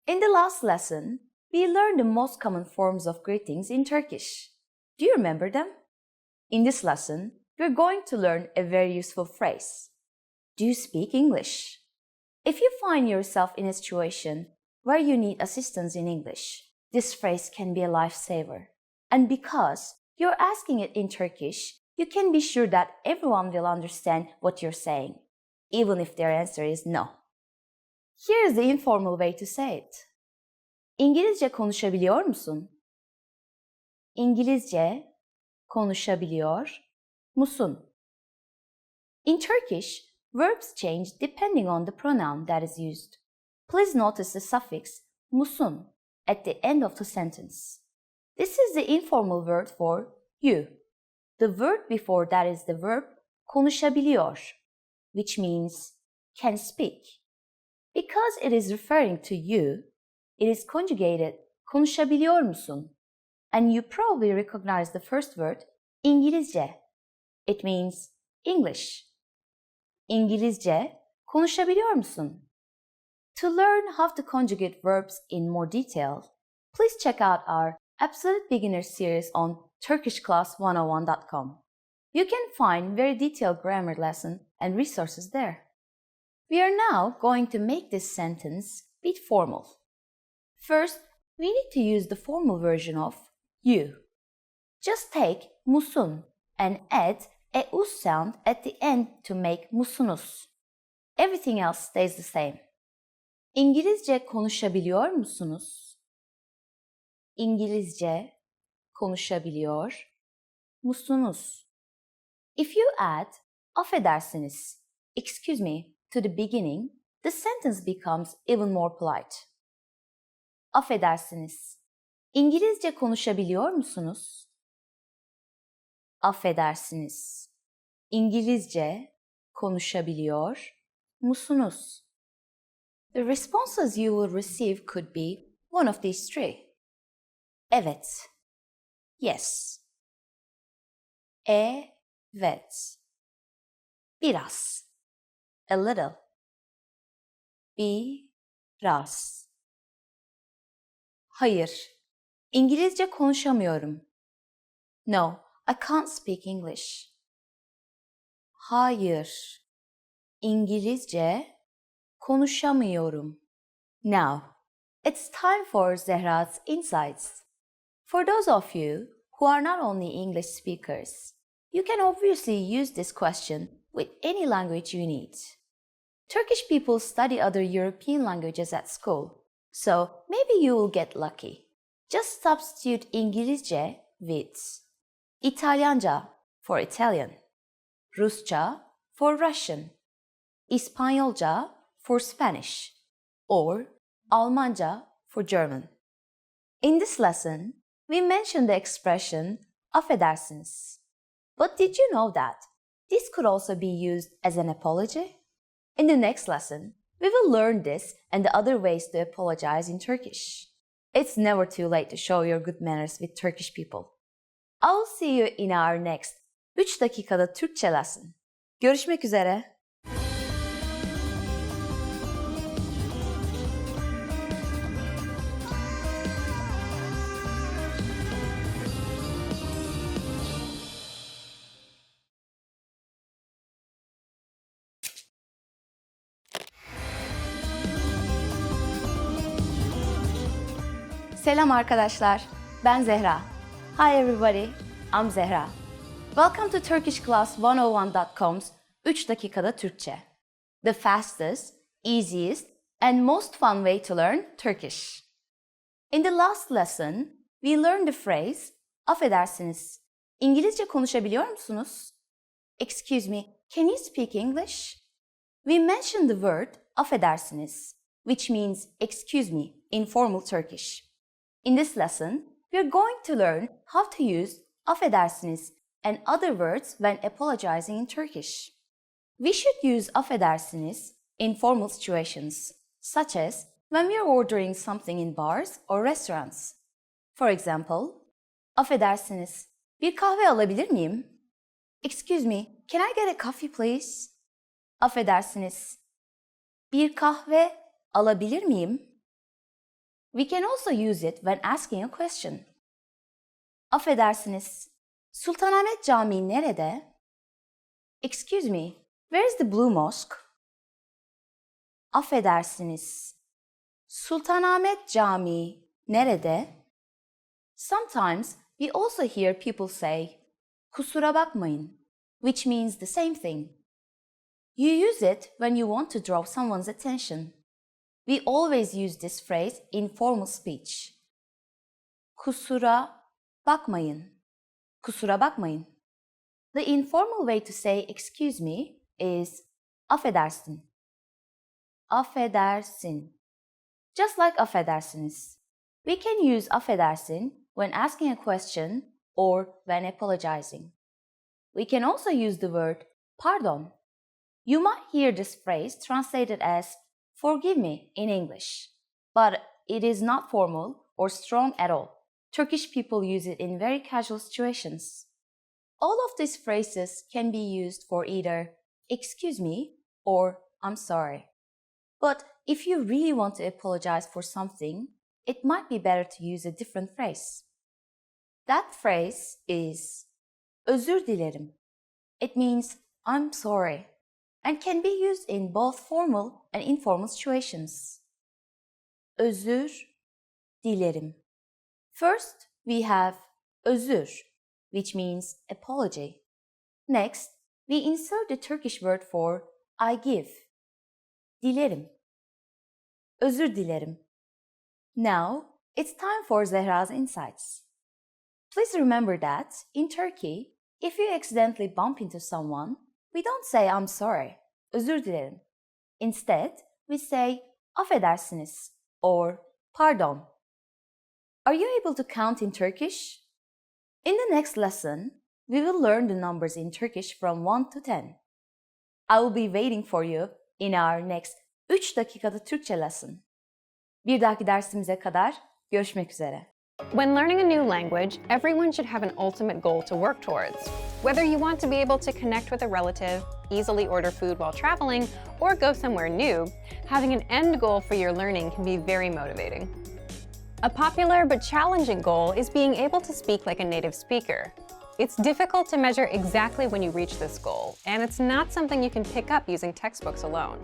In the last lesson, we learned the most common forms of greetings in Turkish. Do you remember them? In this lesson, we're going to learn a very useful phrase. Do you speak English? If you find yourself in a situation where you need assistance in English, this phrase can be a lifesaver. And because you're asking it in Turkish, you can be sure that everyone will understand what you're saying, even if their answer is no. Here's the informal way to say it. İngilizce konuşabiliyor musun? İngilizce konuşabiliyor musun? In Turkish, verbs change depending on the pronoun that is used. Please notice the suffix musun at the end of the sentence. This is the informal word for you. The word before that is the verb konuşabiliyor, which means can speak. Because it is referring to you, it is conjugated konuşabiliyor musun? And you probably recognize the first word İngilizce. It means English. İngilizce konuşabiliyor musun? To learn how to conjugate verbs in more detail, please check out our Absolute Beginner series on turkishclass101.com. You can find very detailed grammar lesson and resources there. We are now going to make this sentence a bit formal. First, we need to use the formal version of you. Just take musun and add a us sound at the end to make musunuz. Everything else stays the same. İngilizce konuşabiliyor musunuz? İngilizce konuşabiliyor musunuz? If you add affedersiniz, excuse me, to the beginning, the sentence becomes even more polite. Affedersiniz. İngilizce konuşabiliyor musunuz? Affedersiniz. İngilizce konuşabiliyor musunuz? The responses you will receive could be one of these three. Evet. Yes. Evet. Biraz. A little. Biraz. Hayır. İngilizce konuşamıyorum. No, I can't speak English. Hayır. İngilizce konuşamıyorum. Now, It's time for Zehra's Insights. For those of you who are not only English speakers, you can obviously use this question with any language you need. Turkish people study other European languages at school, so maybe you will get lucky. Just substitute İngilizce with İtalyanca for Italian, Rusça for Russian, İspanyolca for Spanish, or Almanca for German. In this lesson, we mentioned the expression affedersiniz. But did you know that this could also be used as an apology? In the next lesson, we will learn this and the other ways to apologize in Turkish. It's never too late to show your good manners with Turkish people. I will see you in our next 3 dakikada Türkçe lesson. Görüşmek üzere. Selam arkadaşlar, ben Zehra. Hi everybody, I'm Zehra. Welcome to TurkishClass101.com's 3 dakikada Türkçe. The fastest, easiest, and most fun way to learn Turkish. In the last lesson, we learned the phrase affedersiniz. İngilizce konuşabiliyor musunuz? Excuse me, can you speak English? We mentioned the word affedersiniz, which means excuse me in formal Turkish. In this lesson, we are going to learn how to use affedersiniz and other words when apologizing in Turkish. We should use affedersiniz in formal situations, such as when we are ordering something in bars or restaurants. For example, affedersiniz, bir kahve alabilir miyim? Excuse me, can I get a coffee please? Affedersiniz, bir kahve alabilir miyim? We can also use it when asking a question. Affedersiniz, Sultanahmet Camii nerede? Excuse me, where is the Blue Mosque? Affedersiniz, Sultanahmet Camii nerede? Sometimes we also hear people say, kusura bakmayın, which means the same thing. You use it when you want to draw someone's attention. We always use this phrase in formal speech. Kusura bakmayın. Kusura bakmayın. The informal way to say excuse me is affedersin. Affedersin. Just like affedersiniz. We can use affedersin when asking a question or when apologizing. We can also use the word pardon. You might hear this phrase translated as forgive me in English, but it is not formal or strong at all. Turkish people use it in very casual situations. All of these phrases can be used for either excuse me or I'm sorry. But if you really want to apologize for something, it might be better to use a different phrase. That phrase is özür dilerim. It means I'm sorry and can be used in both formal and informal situations. Özür dilerim. First, we have özür, which means apology. Next, we insert the Turkish word for I give. Dilerim. Özür dilerim. Now, it's time for Zehra's Insights. Please remember that in Turkey, if you accidentally bump into someone, we don't say I'm sorry, özür dilerim. Instead, we say affedersiniz or pardon. Are you able to count in Turkish? In the next lesson, we will learn the numbers in Turkish from 1 to 10. I will be waiting for you in our next 3 dakikada Türkçe lesson. Bir dahaki dersimize kadar görüşmek üzere. When learning a new language, everyone should have an ultimate goal to work towards. Whether you want to be able to connect with a relative, easily order food while traveling, or go somewhere new, having an end goal for your learning can be very motivating. A popular but challenging goal is being able to speak like a native speaker. It's difficult to measure exactly when you reach this goal, and it's not something you can pick up using textbooks alone.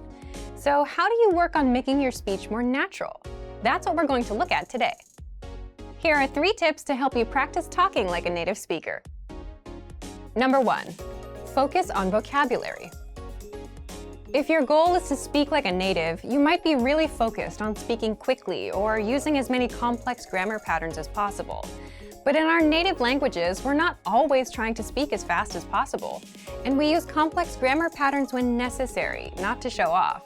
So how do you work on making your speech more natural? That's what we're going to look at today. Here are 3 tips to help you practice talking like a native speaker. Number 1, focus on vocabulary. If your goal is to speak like a native, you might be really focused on speaking quickly or using as many complex grammar patterns as possible. But in our native languages, we're not always trying to speak as fast as possible, and we use complex grammar patterns when necessary, not to show off.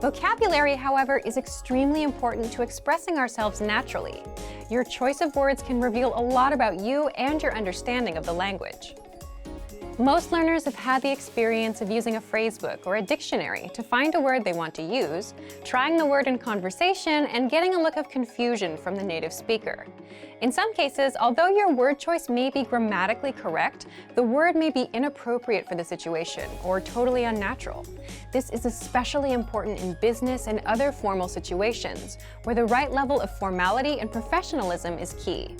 Vocabulary, however, is extremely important to expressing ourselves naturally. Your choice of words can reveal a lot about you and your understanding of the language. Most learners have had the experience of using a phrasebook or a dictionary to find a word they want to use, trying the word in conversation, and getting a look of confusion from the native speaker. In some cases, although your word choice may be grammatically correct, the word may be inappropriate for the situation or totally unnatural. This is especially important in business and other formal situations, where the right level of formality and professionalism is key.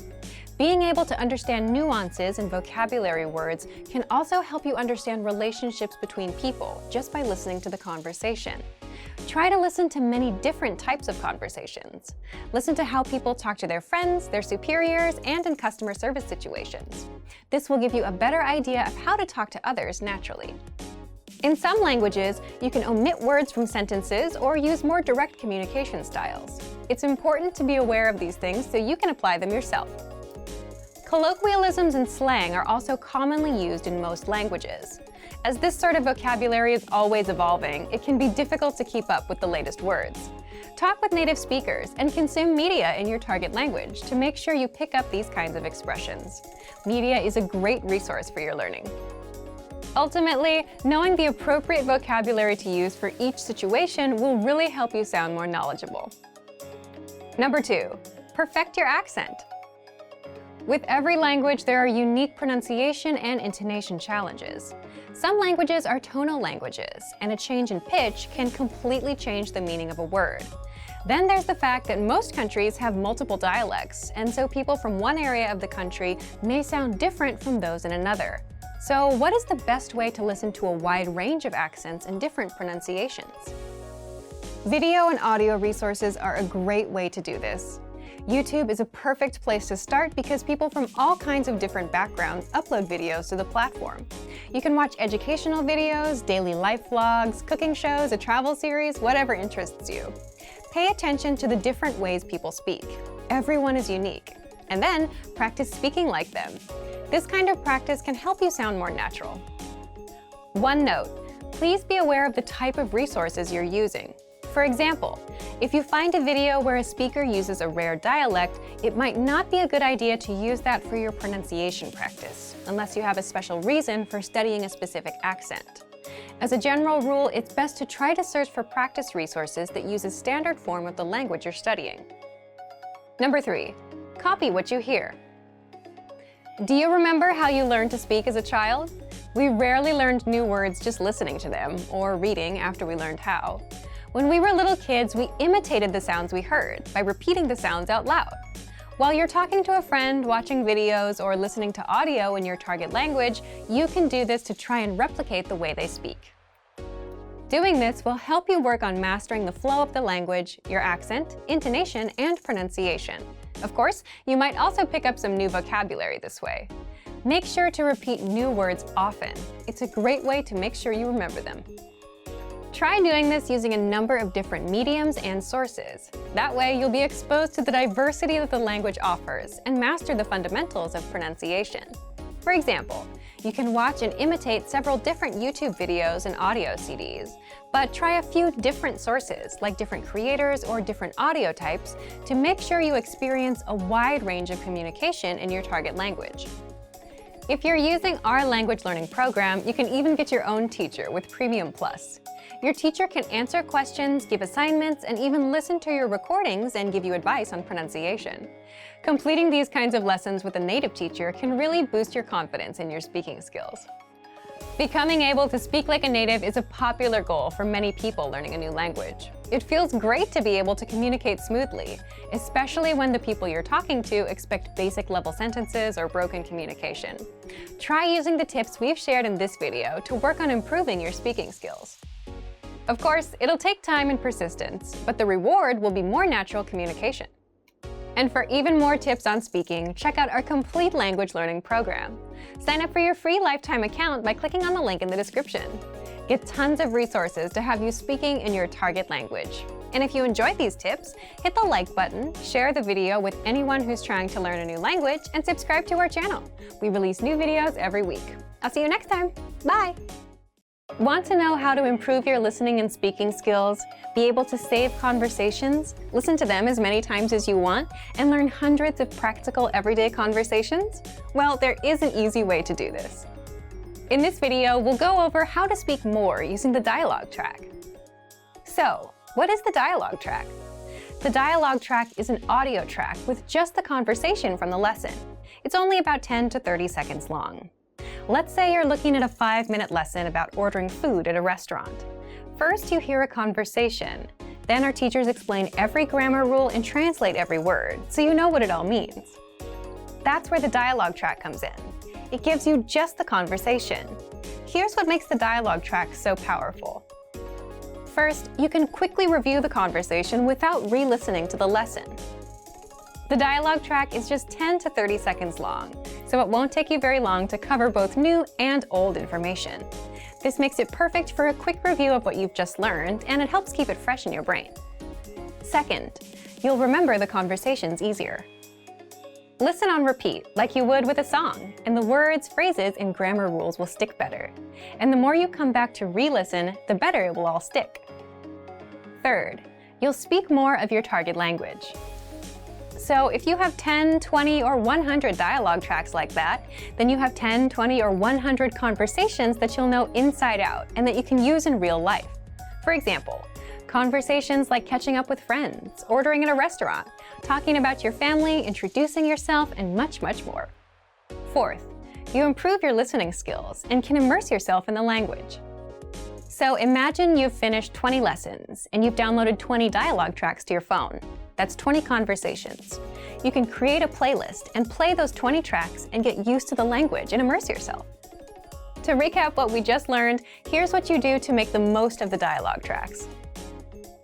Being able to understand nuances in vocabulary words can also help you understand relationships between people just by listening to the conversation. Try to listen to many different types of conversations. Listen to how people talk to their friends, their superiors, and in customer service situations. This will give you a better idea of how to talk to others naturally. In some languages, you can omit words from sentences or use more direct communication styles. It's important to be aware of these things so you can apply them yourself. Colloquialisms and slang are also commonly used in most languages. As this sort of vocabulary is always evolving, it can be difficult to keep up with the latest words. Talk with native speakers and consume media in your target language to make sure you pick up these kinds of expressions. Media is a great resource for your learning. Ultimately, knowing the appropriate vocabulary to use for each situation will really help you sound more knowledgeable. Number 2, perfect your accent. With every language, there are unique pronunciation and intonation challenges. Some languages are tonal languages, and a change in pitch can completely change the meaning of a word. Then there's the fact that most countries have multiple dialects, and so people from one area of the country may sound different from those in another. So what is the best way to listen to a wide range of accents and different pronunciations? Video and audio resources are a great way to do this. YouTube is a perfect place to start because people from all kinds of different backgrounds upload videos to the platform. You can watch educational videos, daily life vlogs, cooking shows, a travel series, whatever interests you. Pay attention to the different ways people speak. Everyone is unique. And then practice speaking like them. This kind of practice can help you sound more natural. One note, please be aware of the type of resources you're using. For example, if you find a video where a speaker uses a rare dialect, it might not be a good idea to use that for your pronunciation practice, unless you have a special reason for studying a specific accent. As a general rule, it's best to try to search for practice resources that use a standard form of the language you're studying. Number 3, copy what you hear. Do you remember how you learned to speak as a child? We rarely learned new words just listening to them, or reading after we learned how. When we were little kids, we imitated the sounds we heard by repeating the sounds out loud. While you're talking to a friend, watching videos, or listening to audio in your target language, you can do this to try and replicate the way they speak. Doing this will help you work on mastering the flow of the language, your accent, intonation, and pronunciation. Of course, you might also pick up some new vocabulary this way. Make sure to repeat new words often. It's a great way to make sure you remember them. Try doing this using a number of different mediums and sources. That way, you'll be exposed to the diversity that the language offers and master the fundamentals of pronunciation. For example, you can watch and imitate several different YouTube videos and audio CDs, but try a few different sources, like different creators or different audio types, to make sure you experience a wide range of communication in your target language. If you're using our language learning program, you can even get your own teacher with Premium Plus. Your teacher can answer questions, give assignments, and even listen to your recordings and give you advice on pronunciation. Completing these kinds of lessons with a native teacher can really boost your confidence in your speaking skills. Becoming able to speak like a native is a popular goal for many people learning a new language. It feels great to be able to communicate smoothly, especially when the people you're talking to expect basic level sentences or broken communication. Try using the tips we've shared in this video to work on improving your speaking skills. Of course, it'll take time and persistence, but the reward will be more natural communication. And for even more tips on speaking, check out our complete language learning program. Sign up for your free lifetime account by clicking on the link in the description. Get tons of resources to have you speaking in your target language. And if you enjoyed these tips, hit the like button, share the video with anyone who's trying to learn a new language, and subscribe to our channel. We release new videos every week. I'll see you next time. Bye! Want to know how to improve your listening and speaking skills, be able to save conversations, listen to them as many times as you want, and learn hundreds of practical everyday conversations? Well, there is an easy way to do this. In this video, we'll go over how to speak more using the dialogue track. So, what is the dialogue track? The dialogue track is an audio track with just the conversation from the lesson. It's only about 10 to 30 seconds long. Let's say you're looking at a 5-minute lesson about ordering food at a restaurant. First, you hear a conversation. Then our teachers explain every grammar rule and translate every word, so you know what it all means. That's where the dialogue track comes in. It gives you just the conversation. Here's what makes the dialogue track so powerful. First, you can quickly review the conversation without re-listening to the lesson. The dialogue track is just 10 to 30 seconds long, so it won't take you very long to cover both new and old information. This makes it perfect for a quick review of what you've just learned, and it helps keep it fresh in your brain. Second, you'll remember the conversations easier. Listen on repeat, like you would with a song, and the words, phrases, and grammar rules will stick better. And the more you come back to re-listen, the better it will all stick. Third, you'll speak more of your target language. So if you have 10, 20, or 100 dialogue tracks like that, then you have 10, 20, or 100 conversations that you'll know inside out and that you can use in real life. For example, conversations like catching up with friends, ordering at a restaurant, talking about your family, introducing yourself, and much, much more. Fourth, you improve your listening skills and can immerse yourself in the language. So imagine you've finished 20 lessons and you've downloaded 20 dialogue tracks to your phone. That's 20 conversations. You can create a playlist and play those 20 tracks and get used to the language and immerse yourself. To recap what we just learned, here's what you do to make the most of the dialogue tracks.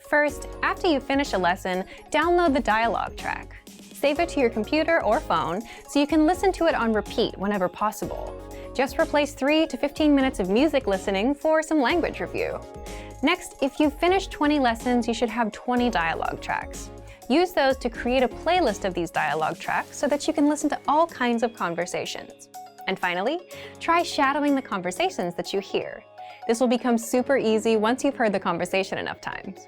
First, after you finish a lesson, download the dialogue track. Save it to your computer or phone so you can listen to it on repeat whenever possible. Just replace 3 to 15 minutes of music listening for some language review. Next, if you've finished 20 lessons, you should have 20 dialogue tracks. Use those to create a playlist of these dialogue tracks so that you can listen to all kinds of conversations. And finally, try shadowing the conversations that you hear. This will become super easy once you've heard the conversation enough times.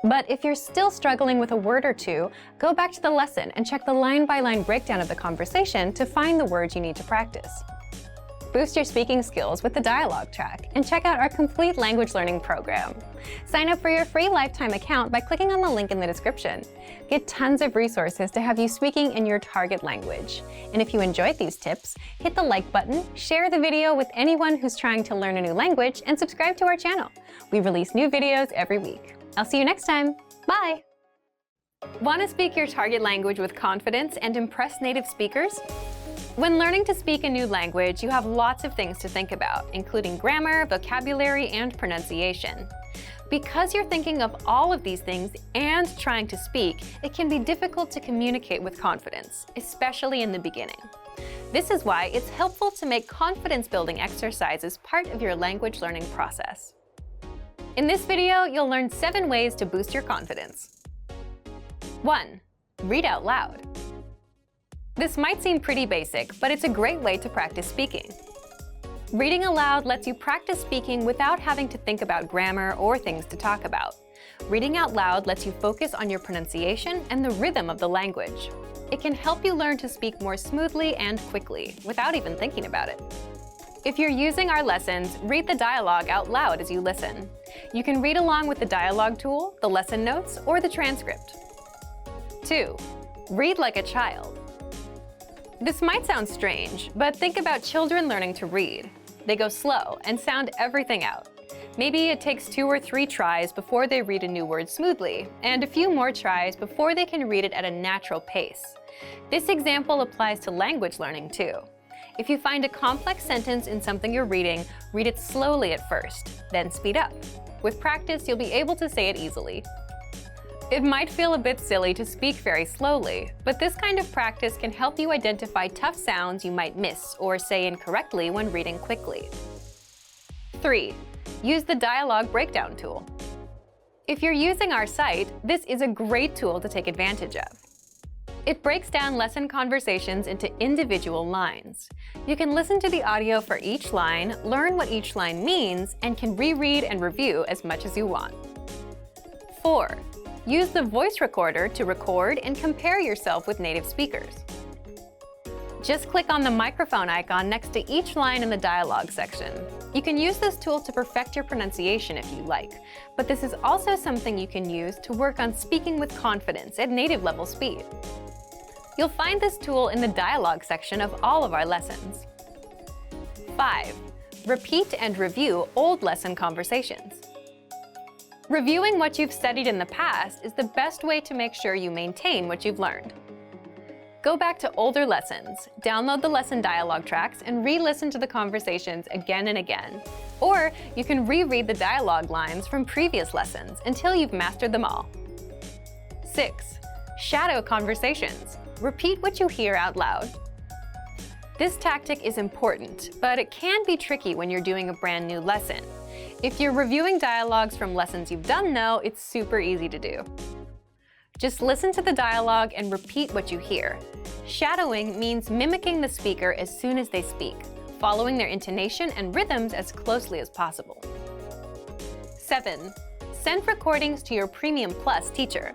But if you're still struggling with a word or two, go back to the lesson and check the line-by-line breakdown of the conversation to find the words you need to practice. Boost your speaking skills with the dialogue track and check out our complete language learning program. Sign up for your free lifetime account by clicking on the link in the description. Get tons of resources to have you speaking in your target language. And if you enjoyed these tips, hit the like button, share the video with anyone who's trying to learn a new language, and subscribe to our channel. We release new videos every week. I'll see you next time. Bye! Want to speak your target language with confidence and impress native speakers? When learning to speak a new language, you have lots of things to think about, including grammar, vocabulary, and pronunciation. Because you're thinking of all of these things and trying to speak, it can be difficult to communicate with confidence, especially in the beginning. This is why it's helpful to make confidence-building exercises part of your language learning process. In this video, you'll learn 7 ways to boost your confidence. 1. Read out loud. This might seem pretty basic, but it's a great way to practice speaking. Reading aloud lets you practice speaking without having to think about grammar or things to talk about. Reading out loud lets you focus on your pronunciation and the rhythm of the language. It can help you learn to speak more smoothly and quickly, without even thinking about it. If you're using our lessons, read the dialogue out loud as you listen. You can read along with the dialogue tool, the lesson notes, or the transcript. 2. Read like a child. This might sound strange, but think about children learning to read. They go slow and sound everything out. Maybe it takes 2 or 3 tries before they read a new word smoothly, and a few more tries before they can read it at a natural pace. This example applies to language learning too. If you find a complex sentence in something you're reading, read it slowly at first, then speed up. With practice, you'll be able to say it easily. It might feel a bit silly to speak very slowly, but this kind of practice can help you identify tough sounds you might miss or say incorrectly when reading quickly. 3. Use the dialogue breakdown tool. If you're using our site, this is a great tool to take advantage of. It breaks down lesson conversations into individual lines. You can listen to the audio for each line, learn what each line means, and can reread and review as much as you want. 4. Use the voice recorder to record and compare yourself with native speakers. Just click on the microphone icon next to each line in the dialogue section. You can use this tool to perfect your pronunciation if you like, but this is also something you can use to work on speaking with confidence at native level speed. You'll find this tool in the dialogue section of all of our lessons. 5. Repeat and review old lesson conversations. Reviewing what you've studied in the past is the best way to make sure you maintain what you've learned. Go back to older lessons, download the lesson dialogue tracks, and re-listen to the conversations again and again. Or you can reread the dialogue lines from previous lessons until you've mastered them all. 6. Shadow conversations. Repeat what you hear out loud. This tactic is important, but it can be tricky when you're doing a brand new lesson. If you're reviewing dialogues from lessons you've done though, it's super easy to do. Just listen to the dialogue and repeat what you hear. Shadowing means mimicking the speaker as soon as they speak, following their intonation and rhythms as closely as possible. 7. Send recordings to your Premium Plus teacher.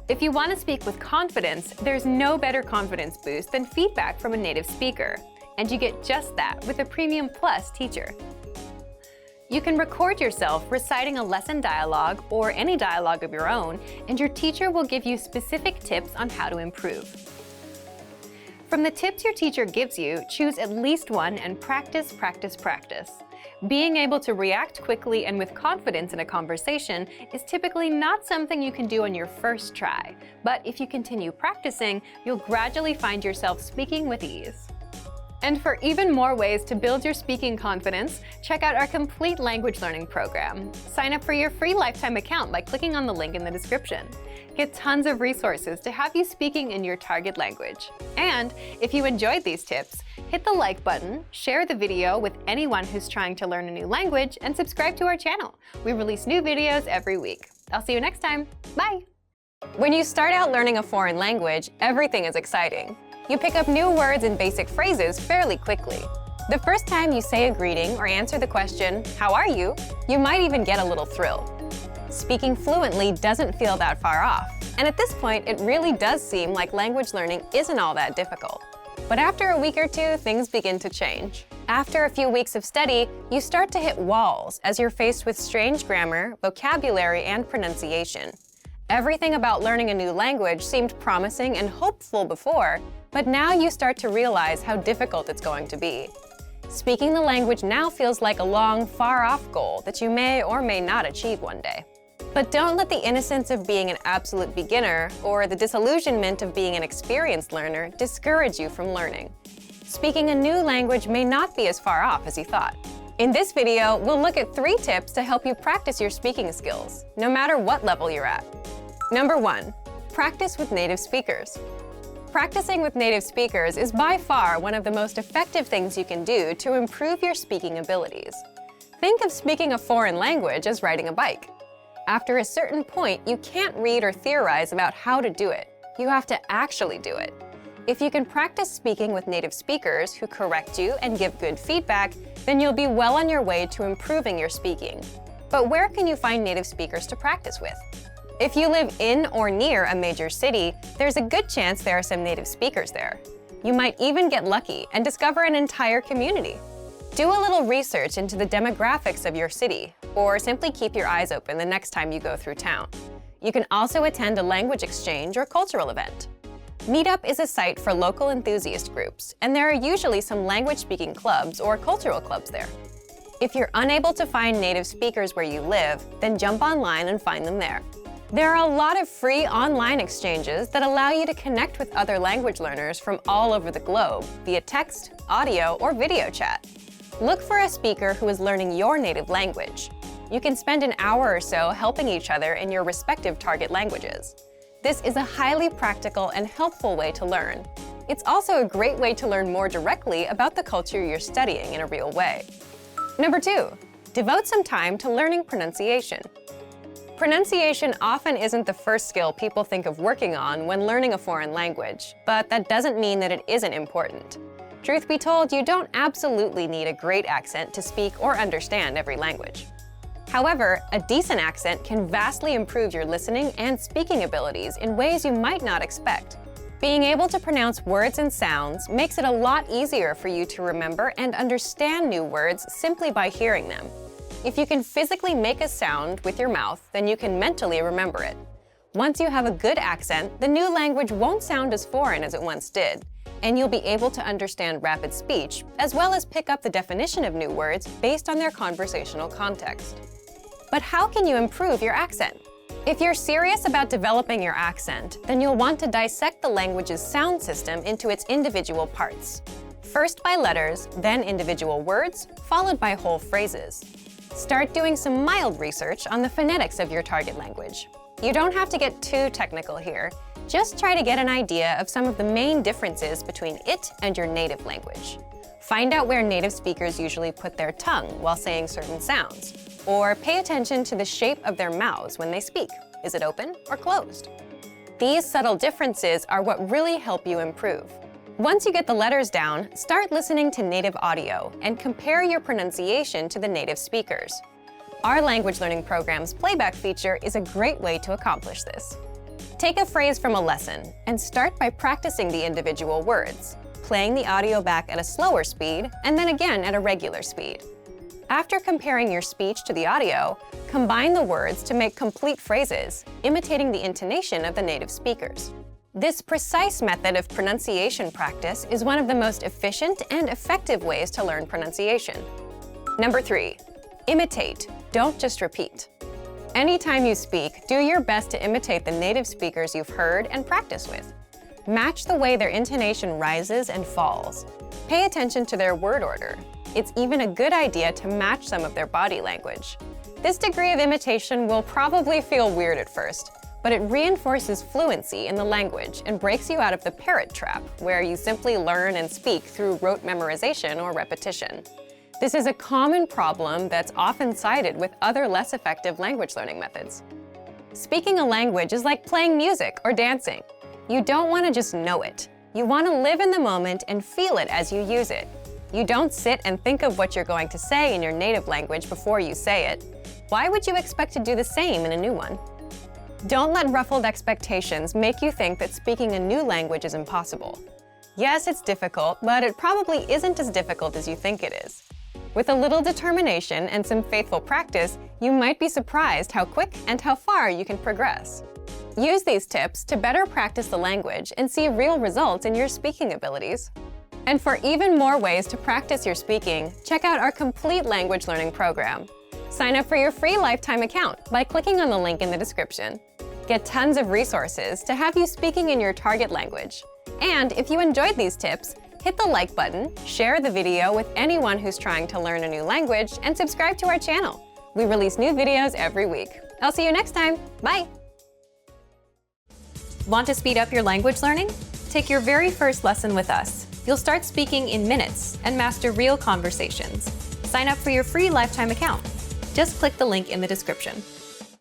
If you want to speak with confidence, there's no better confidence boost than feedback from a native speaker, and you get just that with a Premium Plus teacher. You can record yourself reciting a lesson dialogue or any dialogue of your own, and your teacher will give you specific tips on how to improve. From the tips your teacher gives you, choose at least one and practice, practice, practice. Being able to react quickly and with confidence in a conversation is typically not something you can do on your first try, but if you continue practicing, you'll gradually find yourself speaking with ease. And for even more ways to build your speaking confidence, check out our complete language learning program. Sign up for your free lifetime account by clicking on the link in the description. Get tons of resources to have you speaking in your target language. And if you enjoyed these tips, hit the like button, share the video with anyone who's trying to learn a new language, and subscribe to our channel. We release new videos every week. I'll see you next time. Bye! When you start out learning a foreign language, everything is exciting. You pick up new words and basic phrases fairly quickly. The first time you say a greeting or answer the question, "How are you?" you might even get a little thrill. Speaking fluently doesn't feel that far off, and at this point, it really does seem like language learning isn't all that difficult. But after a week or two, things begin to change. After a few weeks of study, you start to hit walls as you're faced with strange grammar, vocabulary, and pronunciation. Everything about learning a new language seemed promising and hopeful before, but now you start to realize how difficult it's going to be. Speaking the language now feels like a long, far-off goal that you may or may not achieve one day. But don't let the innocence of being an absolute beginner or the disillusionment of being an experienced learner discourage you from learning. Speaking a new language may not be as far off as you thought. In this video, we'll look at 3 tips to help you practice your speaking skills, no matter what level you're at. Number 1, practice with native speakers. Practicing with native speakers is by far one of the most effective things you can do to improve your speaking abilities. Think of speaking a foreign language as riding a bike. After a certain point, you can't read or theorize about how to do it. You have to actually do it. If you can practice speaking with native speakers who correct you and give good feedback, then you'll be well on your way to improving your speaking. But where can you find native speakers to practice with? If you live in or near a major city, there's a good chance there are some native speakers there. You might even get lucky and discover an entire community. Do a little research into the demographics of your city, or simply keep your eyes open the next time you go through town. You can also attend a language exchange or cultural event. Meetup is a site for local enthusiast groups, and there are usually some language-speaking clubs or cultural clubs there. If you're unable to find native speakers where you live, then jump online and find them there. There are a lot of free online exchanges that allow you to connect with other language learners from all over the globe via text, audio, or video chat. Look for a speaker who is learning your native language. you can spend an hour or so helping each other in your respective target languages. This is a highly practical and helpful way to learn. It's also a great way to learn more directly about the culture you're studying in a real way. Number 2, devote some time to learning pronunciation. Pronunciation often isn't the first skill people think of working on when learning a foreign language, but that doesn't mean that it isn't important. Truth be told, you don't absolutely need a great accent to speak or understand every language. However, a decent accent can vastly improve your listening and speaking abilities in ways you might not expect. Being able to pronounce words and sounds makes it a lot easier for you to remember and understand new words simply by hearing them. If you can physically make a sound with your mouth, then you can mentally remember it. Once you have a good accent, the new language won't sound as foreign as it once did, and you'll be able to understand rapid speech, as well as pick up the definition of new words based on their conversational context. But how can you improve your accent? If you're serious about developing your accent, then you'll want to dissect the language's sound system into its individual parts. First by letters, then individual words, followed by whole phrases. Start doing some mild research on the phonetics of your target language. You don't have to get too technical here. Just try to get an idea of some of the main differences between it and your native language. Find out where native speakers usually put their tongue while saying certain sounds, or pay attention to the shape of their mouths when they speak. Is it open or closed? These subtle differences are what really help you improve. Once you get the letters down, start listening to native audio and compare your pronunciation to the native speakers. Our language learning program's playback feature is a great way to accomplish this. Take a phrase from a lesson and start by practicing the individual words, playing the audio back at a slower speed and then again at a regular speed. After comparing your speech to the audio, combine the words to make complete phrases, imitating the intonation of the native speakers. This precise method of pronunciation practice is one of the most efficient and effective ways to learn pronunciation. Number 3, imitate, don't just repeat. Anytime you speak, do your best to imitate the native speakers you've heard and practice with. Match the way their intonation rises and falls. Pay attention to their word order. It's even a good idea to match some of their body language. This degree of imitation will probably feel weird at first, but it reinforces fluency in the language and breaks you out of the parrot trap, where you simply learn and speak through rote memorization or repetition. This is a common problem that's often cited with other less effective language learning methods. Speaking a language is like playing music or dancing. You don't want to just know it. You want to live in the moment and feel it as you use it. You don't sit and think of what you're going to say in your native language before you say it. Why would you expect to do the same in a new one? Don't let ruffled expectations make you think that speaking a new language is impossible. Yes, it's difficult, but it probably isn't as difficult as you think it is. With a little determination and some faithful practice, you might be surprised how quick and how far you can progress. Use these tips to better practice the language and see real results in your speaking abilities. And for even more ways to practice your speaking, check out our complete language learning program. Sign up for your free lifetime account by clicking on the link in the description. Get tons of resources to have you speaking in your target language. And if you enjoyed these tips, hit the like button, share the video with anyone who's trying to learn a new language, and subscribe to our channel. We release new videos every week. I'll see you next time. Bye! Want to speed up your language learning? Take your very first lesson with us. You'll start speaking in minutes and master real conversations. Sign up for your free lifetime account. Just click the link in the description.